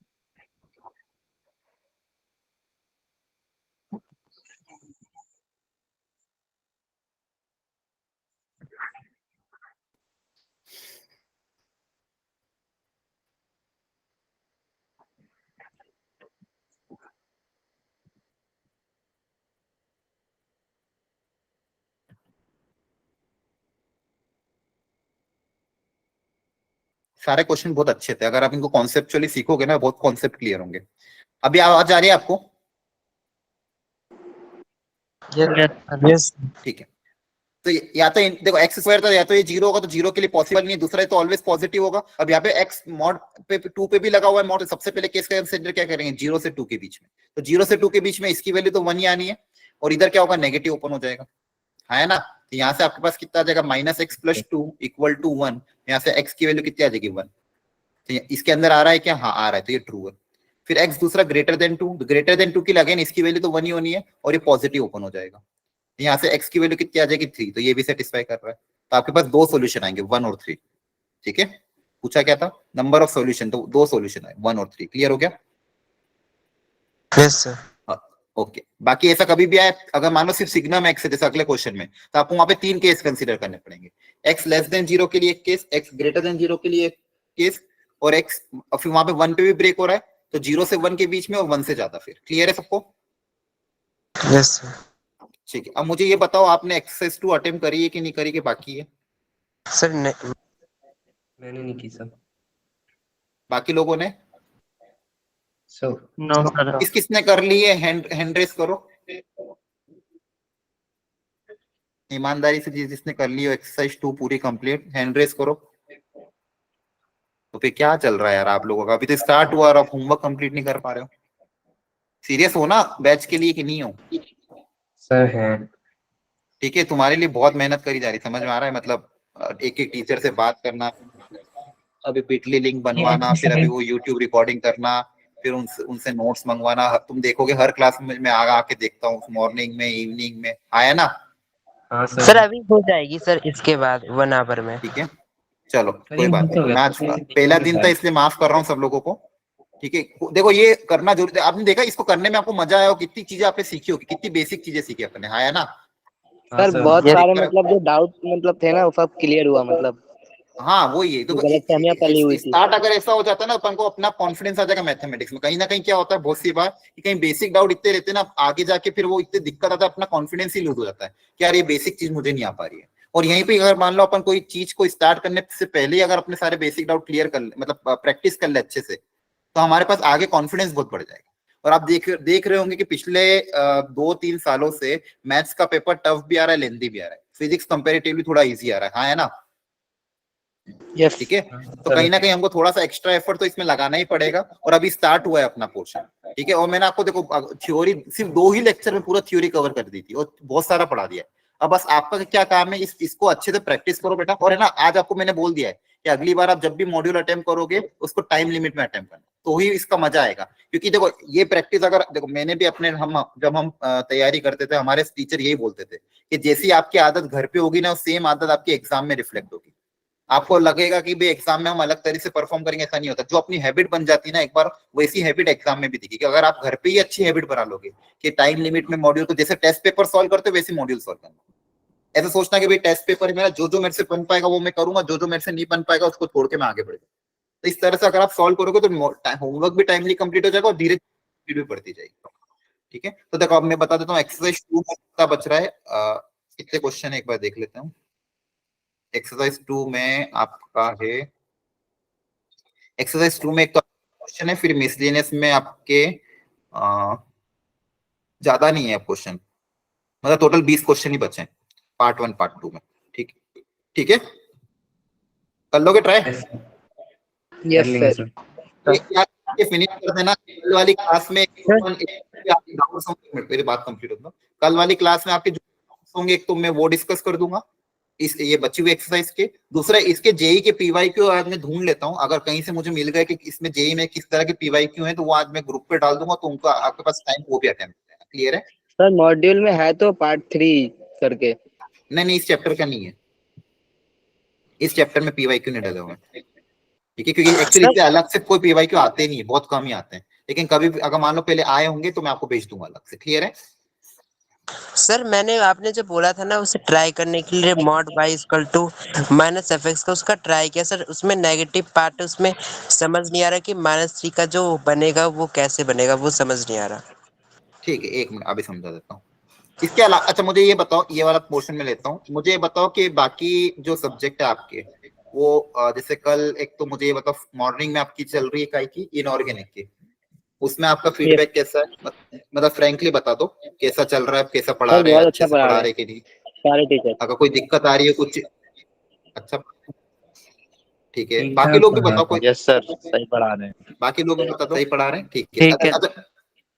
[SPEAKER 1] सारे क्वेश्चन बहुत अच्छे थे, अगर आप इनको कॉन्सेप्चुअली सीखोगे ना, बहुत कॉन्सेप्ट क्लियर होंगे। अभी आवाज आ रही है आपको?
[SPEAKER 5] यस।
[SPEAKER 1] ठीक है। तो या तो देखो एक्स स्क्वायर था, या तो ये 0 होगा, तो 0 के लिए पॉसिबल नहीं है। दूसरा है तो ऑलवेज पॉजिटिव होगा। अब यहाँ पे एक्स मॉड पे 2 पे भी लगा हुआ है मॉड। सबसे पहले केस का कंसीडर क्या करेंगे? 0 से 2 के बीच में। तो 0 से 2 के बीच में इसकी वैल्यू तो 1 ही आनी है, और इधर क्या होगा? नेगेटिव ओपन हो जाएगा, है ना? तो यहाँ से आपके पास कितना आ जाएगा? -x + 2 equal to 1। यहाँ से x की वैल्यू कितनी आ जाएगी? 1। तो इसके अंदर आ रहा है क्या? हाँ आ रहा है, तो ये ट्रू है। फिर x दूसरा ग्रेटर देन 2, ग्रेटर देन 2 की अगेन इसकी वैल्यू तो 1 ही होनी है, और ये पॉजिटिव ओपन हो जाएगा। यहाँ से x की वैल्यू कितनी आ जाएगी? 3। तो ये भी सेटिस्फाई कर रहा है। तो आपके पास दो सॉल्यूशन आएंगे, 1 और 3। ठीक है, पूछा क्या था? नंबर ऑफ सॉल्यूशन, तो दो सॉल्यूशन आए, 1 और 3। क्लियर हो गया?
[SPEAKER 5] Yes sir.
[SPEAKER 1] ओके। बाकी ऐसा कभी भी आए, अगर मान लो सिर्फ सिग्नम एक्स है जैसे अगले क्वेश्चन में, तो आपको वहां पे 3 केस कंसीडर करने पड़ेंगे। x लेस देन 0 के लिए एक केस, x ग्रेटर देन 0 के लिए एक केस, और x फिर वहां पे 1 पे भी ब्रेक हो रहा है, तो 0 से 1 के बीच में, और 1 से ज्यादा। फिर क्लियर है सबको?
[SPEAKER 5] Yes sir.
[SPEAKER 1] ठीक है। अब मुझे ये बताओ, आपने एक्सरसाइज 2 अटेम्प्ट करी है कि नहीं करी, कि बाकी है?
[SPEAKER 5] सर
[SPEAKER 2] मैंने नहीं की सर।
[SPEAKER 1] बाकी लोगों ने?
[SPEAKER 2] So
[SPEAKER 6] no sir.
[SPEAKER 1] किसने कर ली है हैंड रेस करो, ईमानदारी से जिसने कर ली हो एक्सरसाइज 2 पूरी कंप्लीट, हैंड रेस करो। तो फिर क्या चल रहा है यार आप लोगों का? अभी तो स्टार्ट हुआ और आप होमवर्क कंप्लीट नहीं कर पा रहे हो। सीरियस हो ना बैच के लिए कि नहीं हो?
[SPEAKER 2] सर है।
[SPEAKER 1] ठीक है, तुम्हारे लिए बहुत मेहनत करी जा रही, समझ में आ रहा है? मतलब एक एक टीचर से बात करना, अभी बिटली लिंक बनवाना, फिर अभी वो यूट्यूब रिकॉर्डिंग करना, फिर उनसे नोट्स मंगवाना। तुम देखोगे हर क्लास में मैं आके देखता हूँ, मॉर्निंग में इवनिंग में आया ना।
[SPEAKER 2] हाँ
[SPEAKER 5] सर
[SPEAKER 2] सर।
[SPEAKER 5] अभी हो जाएगी सर, इसके बाद 1 आवर में।
[SPEAKER 1] ठीक है चलो
[SPEAKER 2] सर
[SPEAKER 1] कोई
[SPEAKER 2] ये
[SPEAKER 1] बात
[SPEAKER 2] हो तो
[SPEAKER 1] नहीं,
[SPEAKER 2] गया
[SPEAKER 1] मैं
[SPEAKER 2] सर,
[SPEAKER 1] आज
[SPEAKER 2] ये
[SPEAKER 1] पहला
[SPEAKER 2] के
[SPEAKER 1] दिन था
[SPEAKER 2] बाद।
[SPEAKER 1] इसलिए माफ कर रहा हूँ सब लोगों को। ठीक है देखो ये करना जरूरी है। आपने देखा इसको करने में आपको मजा आया हो, कितनी चीजें आपने सीखी होगी, कितनी बेसिक चीजें सीखी अपने, आया ना?
[SPEAKER 2] हाँ
[SPEAKER 6] सर
[SPEAKER 2] सर।
[SPEAKER 6] बहुत
[SPEAKER 5] Yes,
[SPEAKER 6] सारे मतलब जो डाउट मतलब थे ना वो सब क्लियर हुआ, मतलब
[SPEAKER 1] हाँ वो ये
[SPEAKER 6] जो
[SPEAKER 1] देखो
[SPEAKER 6] गलतफहमियां पली हुई थी।
[SPEAKER 1] स्टार्ट अगर ऐसा हो जाता है ना अपन को अपना कॉन्फिडेंस आ जाएगा मैथमेटिक्स में। कहीं ना कहीं क्या होता है बहुत सी बार कि कहीं बेसिक डाउट इतने रहते हैं ना, आगे जाके फिर वो इतने दिक्कत आता है, अपना कॉन्फिडेंस ही लूज हो जाता है कि यार ये बेसिक चीज मुझे नहीं आ पा रही है। और यहीं पे अगर मान लो अपन कोई चीज को स्टार्ट करने से पहले ही अगर अपने सारे बेसिक डाउट क्लियर कर मतलब प्रैक्टिस कर ले अच्छे से, तो हमारे पास आगे कॉन्फिडेंस बहुत बढ़ जाएगा। और आप देख रहे होंगे कि पिछले 2-3 सालों से मैथ्स का पेपर टफ भी आ रहा है, लेंथी भी आ रहा है, फिजिक्स कंपेरेटिवली थोड़ा इजी आ रहा है, हाँ है ना?
[SPEAKER 6] यस।
[SPEAKER 1] ठीक है, तो कहीं ना कहीं हमको थोड़ा सा एक्स्ट्रा एफर्ट तो इसमें लगाना ही पड़ेगा। और अभी स्टार्ट हुआ है अपना पोर्शन। ठीक है, और मैंने आपको देखो थ्योरी सिर्फ 2 ही लेक्चर में पूरा थ्योरी कवर कर दी थी और बहुत सारा पढ़ा दिया है। अब बस आपका क्या काम है, इसको अच्छे से प्रैक्टिस करो बेटा। और है ना, आज आपको मैंने बोल दिया है कि अगली बार आप जब भी मॉड्यूल अटेम्प्ट करोगे उसको टाइम लिमिट में अटेम्प्ट करना, तो ही इसका मजा आएगा। क्योंकि देखो ये प्रैक्टिस अगर देखो मैंने भी अपने जब हम तैयारी करते थे, हमारे टीचर यही बोलते थे कि जैसी आपकी आदत घर पे होगी ना, सेम आदत आपकी एग्जाम में रिफ्लेक्ट होगी। आपको लगेगा कि भाई एग्जाम में हम अलग तरीके से परफॉर्म करेंगे, ऐसा नहीं होता। जो अपनी हैबिट बन जाती है ना एक बार, वैसी हैबिट एग्जाम में भी दिखेगी। अगर आप घर पे ही अच्छी हैबिट बना लोगे कि टाइम लिमिट में मॉड्यूल को, जैसे टेस्ट पेपर सॉल्व करते हो वैसे मॉड्यूल सॉल्व करना। ऐसा सोचना कि भाई टेस्ट पेपर मेरा जो मेरे से बन पाएगा वो मैं करूंगा, जो मेरे से नहीं बन पाएगा उसको छोड़ के मैं आगे बढ़ूंगा। तो इस तरह से अगर आप सॉल्व करोगे तो होमवर्क भी टाइमली कंप्लीट हो जाएगा और धीरे धीरे भी बढ़ती जाएगी। ठीक है, तो देखो अब मैं बता देता हूँ एक्सरसाइज 2 में कितना बच रहा है, कितने क्वेश्चन है एक बार देख लेते हैं। एक्सरसाइज 2 में आपका है, एक्सरसाइज 2 में एक तो क्वेश्चन है, फिर मिसलेनियस में आपके ज्यादा नहीं है क्वेश्चन, मतलब टोटल 20 क्वेश्चन ही बचे हैं पार्ट 1 पार्ट 2 में। ठीक ठीक है, कर लोगे ट्राई?
[SPEAKER 2] यस
[SPEAKER 6] यस
[SPEAKER 2] लेंगे
[SPEAKER 6] सर।
[SPEAKER 2] सर।
[SPEAKER 1] ये फिनिश कर देना। कल वाली क्लास में आपके डाउट्स होंगे, मेरी बात कंप्लीट होगा। कल वाली क्लास में आपके जो डाउट्स होंगे एक तो मैं वो डिस्कस कर दूंगा, इस ये बची हुई एक्सरसाइज के। दूसरा इसके जेई के पीवाईक्यू आज मैं ढूंढ लेता हूँ, अगर कहीं से मुझे मिल गए कि इसमें जेई में किस तरह के पीवाईक्यू हैं तो वो आज मैं ग्रुप पे डाल दूंगा, तो उनको आपके पास टाइम वो भी अटेम्प्ट करना। क्लियर है?
[SPEAKER 6] सर मॉड्यूल में है तो पार्ट 3 करके।
[SPEAKER 1] नहीं इस चैप्टर का नहीं है, इस चैप्टर में पीवाईक्यू नहीं डाले हुए हैं। ठीक है, क्योंकि एक्चुअली इससे अलग से कोई पीवाईक्यू आते नहीं है, बहुत कम ही आते हैं। लेकिन कभी भी अगर मान लो पहले आए होंगे तो मैं आपको भेज दूंगा अलग से। क्लियर है?
[SPEAKER 5] सर मैंने आपने जो बोला था ना उसे ट्राई करने के लिए mod Y equal to minus F x का, उसका ट्राई किया सर। उसमें नेगेटिव पार्ट उसमें समझ नहीं आ रहा कि -3 का जो बनेगा वो कैसे बनेगा, वो समझ नहीं आ रहा।
[SPEAKER 1] ठीक है, एक मिनट अभी समझा देता हूँ। इसके अलावा अच्छा मुझे ये बताओ, ये वाला पोर्शन में लेता हूँ, मुझे ये बताओ कि बाकी जो सब्जेक्ट है आपके वो जैसे कल एक तो मुझे ये बताओ मॉर्निंग में आपकी चल रही है इकाई की इनऑर्गेनिक की, उसमें आपका फीडबैक कैसा है? मतलब फ्रैंकली बता दो कैसा चल रहा है, कैसा पढ़ा
[SPEAKER 6] सर
[SPEAKER 1] रहे हैं,
[SPEAKER 6] बहुत
[SPEAKER 1] अच्छे
[SPEAKER 6] अच्छा
[SPEAKER 1] से
[SPEAKER 6] पढ़ा
[SPEAKER 1] पढ़ा
[SPEAKER 6] रहे
[SPEAKER 1] रहे
[SPEAKER 6] हैं
[SPEAKER 1] कि नहीं?
[SPEAKER 6] सारे टीचर।
[SPEAKER 1] अगर कोई दिक्कत आ रही है कुछ, अच्छा ठीक है।
[SPEAKER 2] ठीक
[SPEAKER 1] बाकी
[SPEAKER 2] ठाक
[SPEAKER 1] लोग भी
[SPEAKER 2] पढ़ा
[SPEAKER 1] बताओ
[SPEAKER 2] था।
[SPEAKER 1] कोई,
[SPEAKER 3] यस सर, सही पढ़ा रहे हैं।
[SPEAKER 1] बाकी लोग भी बता दो सही पढ़ा रहे हैं। ठीक है
[SPEAKER 6] ठीक है।
[SPEAKER 1] अच्छा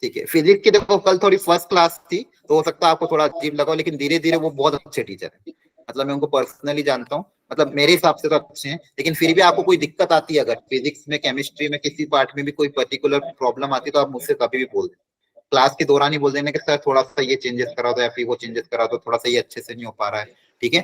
[SPEAKER 1] ठीक है। फिजिक्स की देखो कल थोड़ी फर्स्ट क्लास थी तो हो सकता है आपको थोड़ा अजीब लगा, लेकिन धीरे धीरे वो बहुत अच्छे टीचर है। मतलब मैं उनको पर्सनली जानता हूँ, मतलब मेरे हिसाब से तो अच्छे हैं। लेकिन फिर भी आपको कोई दिक्कत आती है अगर फिजिक्स में केमिस्ट्री में किसी पार्ट में भी कोई पर्टिकुलर प्रॉब्लम आती है तो आप मुझसे कभी भी बोल दें। क्लास के दौरान ही बोल देना कि सर थोड़ा सा ये चेंजेस करा दो या फिर वो चेंजेस करा दो, थोड़ा सा ये अच्छे से नहीं हो पा रहा है। ठीक है,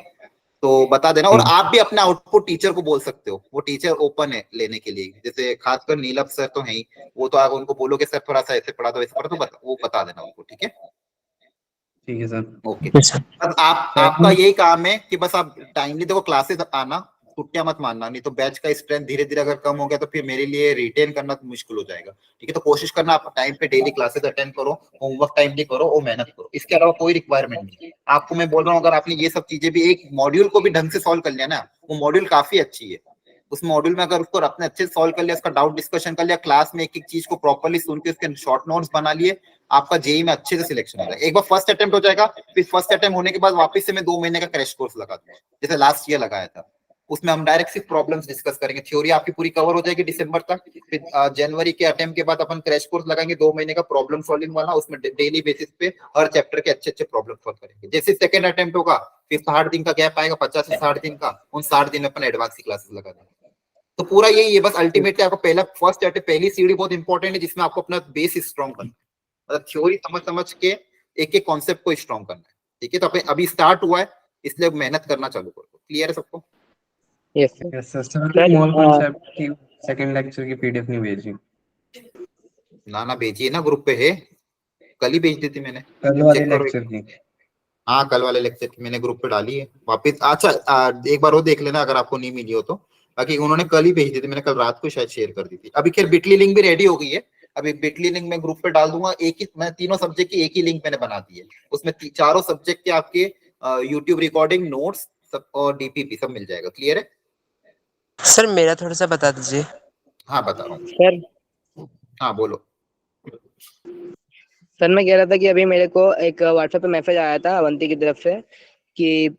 [SPEAKER 1] तो बता देना। और आप भी अपना आउटपुट टीचर को बोल सकते हो, वो टीचर ओपन है लेने के लिए। जैसे खासकर नीलम सर तो है ही, वो तो आप उनको बोलोगे सर थोड़ा सा ऐसे पढ़ा दो वैसे पढ़ा दो, वो बता देना उनको। ठीक है,
[SPEAKER 2] ठीक है सर।
[SPEAKER 1] ओके। बस आपका यही काम है कि बस आप टाइमली देखो क्लासेस आना, छुट्टियां मत मानना, नहीं तो बैच का स्ट्रेंथ धीरे धीरे अगर कम हो गया तो फिर मेरे लिए रिटेन करना तो मुश्किल हो जाएगा। ठीक है, तो कोशिश करना आप टाइम पे डेली क्लासेस अटेंड करो, होमवर्क टाइमली करो और मेहनत करो। इसके अलावा कोई रिक्वायरमेंट नहीं है। आपको मैं बोल रहा हूँ अगर आपने ये सब चीजें भी, एक मॉड्यूल को भी ढंग से सॉल्व कर लिया ना, वो मॉड्यूल काफी अच्छी है। उस मॉड्यूल में अगर उसको आपने अच्छे से सॉल्व कर लिया, उसका डाउट डिस्कशन कर लिया, क्लास में एक एक चीज को प्रॉपर्ली सुन के उसके शॉर्ट नोट्स बना लिए, आपका जेई में अच्छे से सिलेक्शन हो जाएगा। एक बार फर्स्ट अटेम्प्ट हो जाएगा, फिर फर्स्ट अटेम्प्ट होने के बाद वापस से मैं 2 महीने का क्रैश कोर्स लगा दूंगा, जैसे लास्ट ईयर लगाया था। उसमें हम डायरेक्ट सिर्फ प्रॉब्लम्स डिस्कस करेंगे, थ्योरी आपकी पूरी कवर हो जाएगी दिसंबर तक। फिर जनवरी के अटेम्प्ट के बाद अपन क्रैश कोर्स लगाएंगे 2 महीने का प्रॉब्लम सॉल्विंग वाला, उसमें डेली बेसिस पे हर चैप्टर के अच्छे अच्छे प्रॉब्लम सॉल्व करेंगे। जैसे सेकंड अटेम्प्ट होगा, फिर 60 दिन का गैप आएगा, 50 से 60 दिन का, उन 60 दिन में अपन एडवांस की क्लासेस लगा देंगे। तो पूरा यही है, बस अल्टीमेटली आपको पहली सीढ़ी बहुत इंपॉर्टेंट है, जिसमें आपको अपना बेस स्ट्रॉन्ग करना है, मतलब थ्योरी समझ के एक एक कॉन्सेप्ट को स्ट्रॉन्ग करना है। ठीक है, तो अभी स्टार्ट हुआ है, इसलिए मेहनत करना चालू करो। क्लियर है सबको?
[SPEAKER 6] Yes
[SPEAKER 2] yes sir. Sir mole concept की सेकंड लेक्चर की पीडीएफ नहीं भेजी।
[SPEAKER 1] ना भेजिए ना, ग्रुप पे है, कल ही भेज दी थी मैंने,
[SPEAKER 2] कल वाले
[SPEAKER 1] चेक करो।
[SPEAKER 2] लेक्चर की।
[SPEAKER 1] हाँ, कल वाले लेक्चर की मैंने ग्रुप पे डाली है वापस। अच्छा, एक बार वो देख लेना अगर आपको नहीं मिली हो तो, बाकी उन्होंने कल ही भेज दी थी, मैंने कल रात को शायद शेयर कर दी थी। अभी खैर बिटली लिंक भी रेडी हो गई है, अभी बिटली लिंक मैं ग्रुप पे डाल दूंगा। एक ही, मैं तीनों सब्जेक्ट की एक ही लिंक मैंने बना दी है, उसमें चारों सब्जेक्ट के आपके यूट्यूब रिकॉर्डिंग, नोट्स सब और डीपीपी सब मिल जाएगा। क्लियर है?
[SPEAKER 5] सर मेरा थोड़ा सा बता दीजिए।
[SPEAKER 1] हाँ बता रहा हूँ।
[SPEAKER 6] सर।
[SPEAKER 1] हाँ बोलो।
[SPEAKER 6] सर मैं कह रहा था कि अभी मेरे को एक व्हाट्सएप पे मैसेज आया था अवंती की तरफ से कि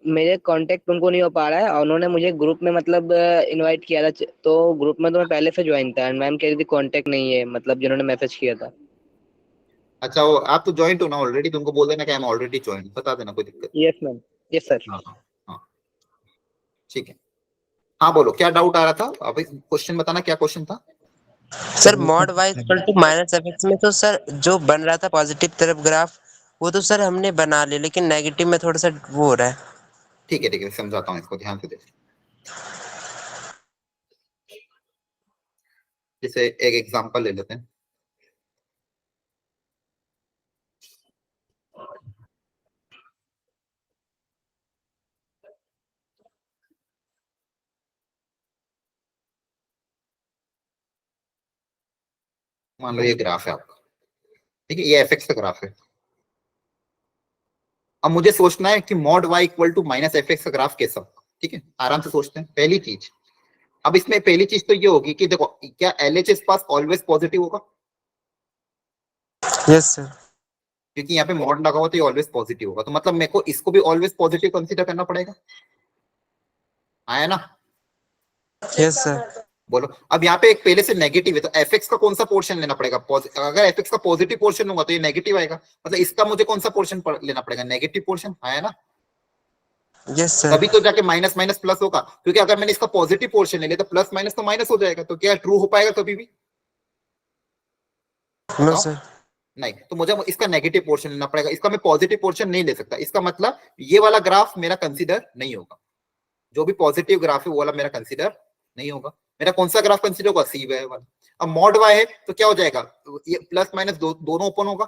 [SPEAKER 6] मेरे कांटेक्ट उनको नहीं हो पा रहा है, और उन्होंने मुझे ग्रुप में मतलब इनवाइट किया था, तो ग्रुप में तो मैं पहले से ज्वाइन था, एंड मैम कह रही थी कांटेक्ट नहीं है, मतलब जिन्होंने मैसेज किया था।
[SPEAKER 1] अच्छा, वो आप तो ज्वाइन हो ना ऑलरेडी, तुमको बोल देना कि आई एम ऑलरेडी ज्वाइन, बता देना, कोई दिक्कत।
[SPEAKER 6] Yes ma'am. Yes sir.
[SPEAKER 1] हाँ हाँ ठीक है। हाँ बोलो, क्या डाउट आ रहा था? आप क्वेश्चन बताना, क्या क्वेश्चन था?
[SPEAKER 5] Sir mod Y equal to minus F x में तो सर जो बन रहा था पॉजिटिव तरफ ग्राफ, वो तो सर हमने बना लिया, लेकिन नेगेटिव में थोड़ा सा वो हो रहा है।
[SPEAKER 1] ठीक है, समझाता हूँ, इसको ध्यान से देखो। जैसे एक एग्जांपल ले लेते हैं। मान लो ये ग्राफ है आपका, ठीक है, ये एफएक्स का ग्राफ है। अब मुझे सोचना है कि mod Y equal to minus f x का ग्राफ कैसा होगा। ठीक है, आराम से सोचते हैं। पहली चीज, अब इसमें पहली चीज तो ये होगी कि देखो, क्या एलएचएस पास ऑलवेज पॉजिटिव होगा?
[SPEAKER 5] Yes sir.
[SPEAKER 1] क्योंकि यहाँ पे मॉड लगा हुआ तो ये ऑलवेज पॉजिटिव होगा, तो मतलब मेरे को इसको भी ऑलवेज पॉजिटिव कंसीडर करना पड़ेगा। आया ना?
[SPEAKER 5] Yes sir.
[SPEAKER 1] बोलो। अब यहाँ पे एक पहले से नेगेटिव है, तो एफएक्स का कौन सा पोर्शन लेना पड़ेगा? अगर एफएक्स का पॉजिटिव पोर्शन होगा तो ये नेगेटिव आएगा, मतलब इसका मुझे कौन सा पोर्शन लेना पड़ेगा? Negative portion. आया ना?
[SPEAKER 5] Yes sir.
[SPEAKER 1] तभी तो जाके माइनस माइनस प्लस होगा, क्योंकि अगर मैंने इसका पॉजिटिव पोर्शन ले लिया तो प्लस माइनस तो माइनस हो जाएगा, तो क्या ट्रू हो पाएगा कभी भी?
[SPEAKER 5] No sir.
[SPEAKER 1] नहीं, तो मुझे इसका नेगेटिव पोर्शन लेना पड़ेगा, इसका मैं पॉजिटिव पोर्शन नहीं ले सकता। इसका मतलब ये वाला ग्राफ मेरा कंसीडर नहीं होगा, जो भी पॉजिटिव ग्राफ है वो वाला मेरा कंसीडर नहीं होगा। मेरा कौन सा ग्राफ कंसीडर होगा? सी वाला। अब मॉड वाई है तो क्या हो जाएगा? ये प्लस माइनस दोनों ओपन होगा।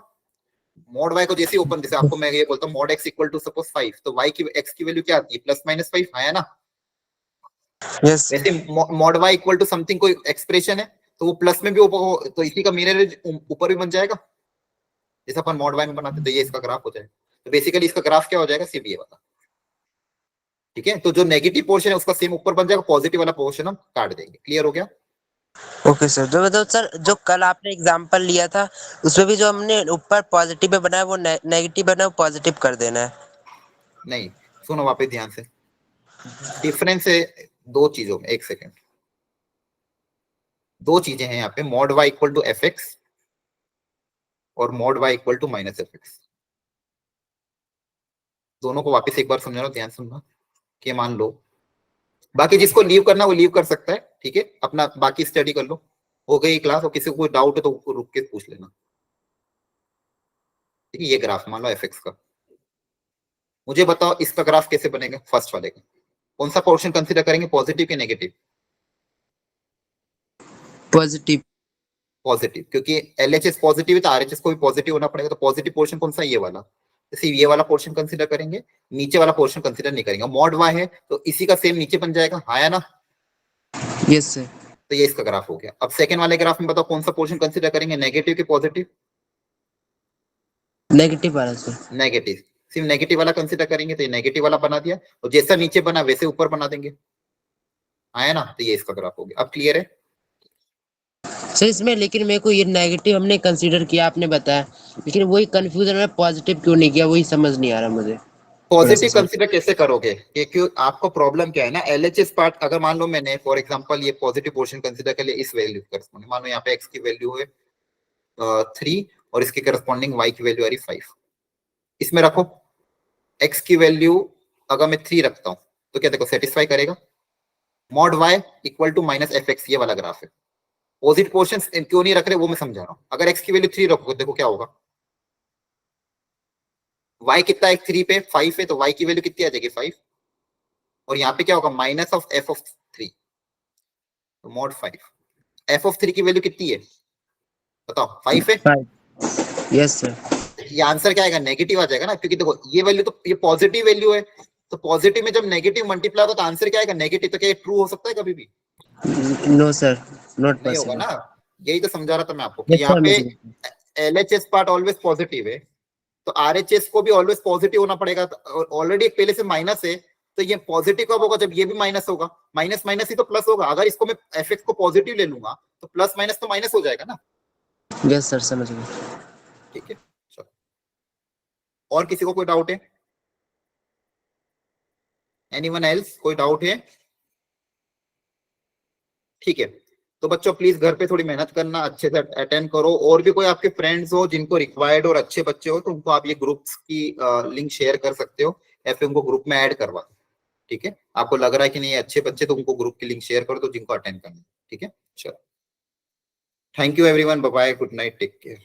[SPEAKER 1] मॉड वाई को जैसे ओपन, जैसे आपको मैं ये बोलता हूँ mod x equal to suppose 5, तो वाई की एक्स की वैल्यू क्या आती है? Plus minus 5। आया ना?
[SPEAKER 5] यस।
[SPEAKER 1] वैसे mod Y equal to something कोई एक्सप्रेशन है, तो वो प्लस में भी तो इसी का मिरर ऊपर भी बन जाएगा, जैसे अपन मॉड वाई में बनाते, तो ये इसका ग्राफ हो जाएगा। तो बेसिकली इसका ग्राफ क्या हो जाएगा? सिर्फ ये वाला। ठीक है, तो जो नेगेटिव पोर्शन है उसका सेम ऊपर बन जाएगा, पॉजिटिव वाला पोर्शन हम काट देंगे। क्लियर हो गया?
[SPEAKER 5] Okay sir. जो मतलब सर जो कल आपने एग्जांपल लिया था, उसमें भी जो हमने ऊपर पॉजिटिव पे बनाया वो नेगेटिव बना, वो पॉजिटिव कर देना है।
[SPEAKER 1] नहीं, सुनो वापस ध्यान से, डिफरेंस है दो चीजों में। एक सेकेंड, दो चीजें हैं यहाँ पे, mod Y equal to F X और mod Y equal to minus F X. दोनों को वापस एक बार समझा लो, ध्यान सुनना। कि मान लो, बाकी जिसको लीव करना वो लीव कर सकता है, ठीक है, अपना बाकी स्टडी कर लो, हो गई क्लास। और किसी को कोई डाउट है तो रुक के पूछ लेना। ठीक है, ये ग्राफ मान लो एफ एक्स का, मुझे बताओ इसका ग्राफ कैसे बनेगा? फर्स्ट वाले का कौन सा पोर्शन कंसीडर करेंगे, पॉजिटिव के नेगेटिव?
[SPEAKER 5] पॉजिटिव।
[SPEAKER 1] पॉजिटिव, क्योंकि एलएचएस पॉजिटिव है तो आरएचएस को भी पॉजिटिव होना पड़ेगा। तो पॉजिटिव पोर्शन कौन सा? ये वाला। जैसे ये वाला पोर्शन कंसीडर करेंगे, नीचे वाला पोर्शन कंसीडर नहीं करेंगे। मॉड वाई है तो इसी का सेम नीचे बन जाएगा। आया ना?
[SPEAKER 5] Yes sir.
[SPEAKER 1] तो ये इसका ग्राफ हो गया। अब सेकंड वाले ग्राफ में बताओ कौन सा पोर्शन कंसीडर करेंगे, नेगेटिव के पॉजिटिव?
[SPEAKER 5] नेगेटिव वाला सर।
[SPEAKER 1] नेगेटिव, सिर्फ नेगेटिव वाला कंसीडर करेंगे, तो ये नेगेटिव वाला बना दिया, और जैसा नीचे बना वैसे ऊपर बना देंगे। आया ना, तो ये इसका ग्राफ हो गया। अब क्लियर है?
[SPEAKER 5] सर इसमें लेकिन मेरे को ये नेगेटिव हमने कंसीडर किया, आपने बताया, लेकिन वही कंफ्यूजन में पॉजिटिव क्यों नहीं किया, वही समझ नहीं आ रहा मुझे।
[SPEAKER 1] Positive
[SPEAKER 5] sir.
[SPEAKER 1] कंसीडर कैसे करोगे? कि क्यों आपको प्रॉब्लम क्या है ना, एलएचएस पार्ट अगर मान लो मैंने फॉर एग्जांपल ये पॉजिटिव पोर्शन कंसीडर कर लिया इस वैल्यू के करस्पॉन्डिंग, मान लो यहाँ पे एक्स की वैल्यू है 3 और इसके करस्पॉन्डिंग वाई की वैल्यू आ रही 5, इसमें रखो एक्स की वैल्यू अगर मैं 3 रखता हूँ तो क्या देखो सेटिस्फाई करेगा, mod Y equal to minus F x, ये वाला ग्राफ है। पॉजिटिव पोर्शन क्यों नहीं रख रहे वो मैं समझा रहा हूँ। अगर एक्स की वैल्यू 3 रखोगे देखो क्या होगा, y कितना है 3 पे 5 है, तो y की वैल्यू कितनी आ जाएगी 5, और यहाँ पे क्या होगा माइनस ऑफ f ऑफ 3, तो मॉड 5, f ऑफ 3 की वैल्यू कितनी है बताओ, 5 है।
[SPEAKER 5] Yes sir.
[SPEAKER 1] ये आंसर क्या आएगा, नेगेटिव आ जाएगा ना, क्योंकि देखो ये वैल्यू तो ये पॉजिटिव वैल्यू है, तो पॉजिटिव में जब नेगेटिव मल्टीप्लाई होगा तो आंसर क्या आएगा नेगेटिव, तो क्या ट्रू हो सकता है कभी भी?
[SPEAKER 5] नो सर, नॉट
[SPEAKER 1] नहीं होगा
[SPEAKER 5] पॉसिबल।
[SPEAKER 1] ना, यही तो समझा रहा था मैं आपको कि यहाँ पे एलएचएस पार्ट ऑलवेज पॉजिटिव है, तो आरएचएस को भी ऑलवेज पॉजिटिव होना पड़ेगा, ऑलरेडी पहले से माइनस है, तो ये पॉजिटिव कब होगा, जब ये भी माइनस होगा, माइनस माइनस ही तो प्लस होगा। अगर इसको मैं एफएक्स को पॉजिटिव ले लूंगा तो प्लस माइनस तो माइनस हो जाएगा ना।
[SPEAKER 5] यस सर, समझ गए।
[SPEAKER 1] ठीक है चलो, और किसी को कोई डाउट है? एनीवन एल्स कोई डाउट है? ठीक है, तो बच्चों प्लीज घर पे थोड़ी मेहनत करना, अच्छे से अटेंड करो, और भी कोई आपके फ्रेंड्स हो जिनको रिक्वायर्ड और अच्छे बच्चे हो तो उनको आप ये ग्रुप्स की लिंक शेयर कर सकते हो या फिर उनको ग्रुप में ऐड करवा दो। ठीक है, आपको लग रहा है कि नहीं अच्छे बच्चे, तो उनको ग्रुप की लिंक शेयर कर दो जिनको अटेंड करना है। ठीक है चलो, thank you everyone, bye bye, good night, take care.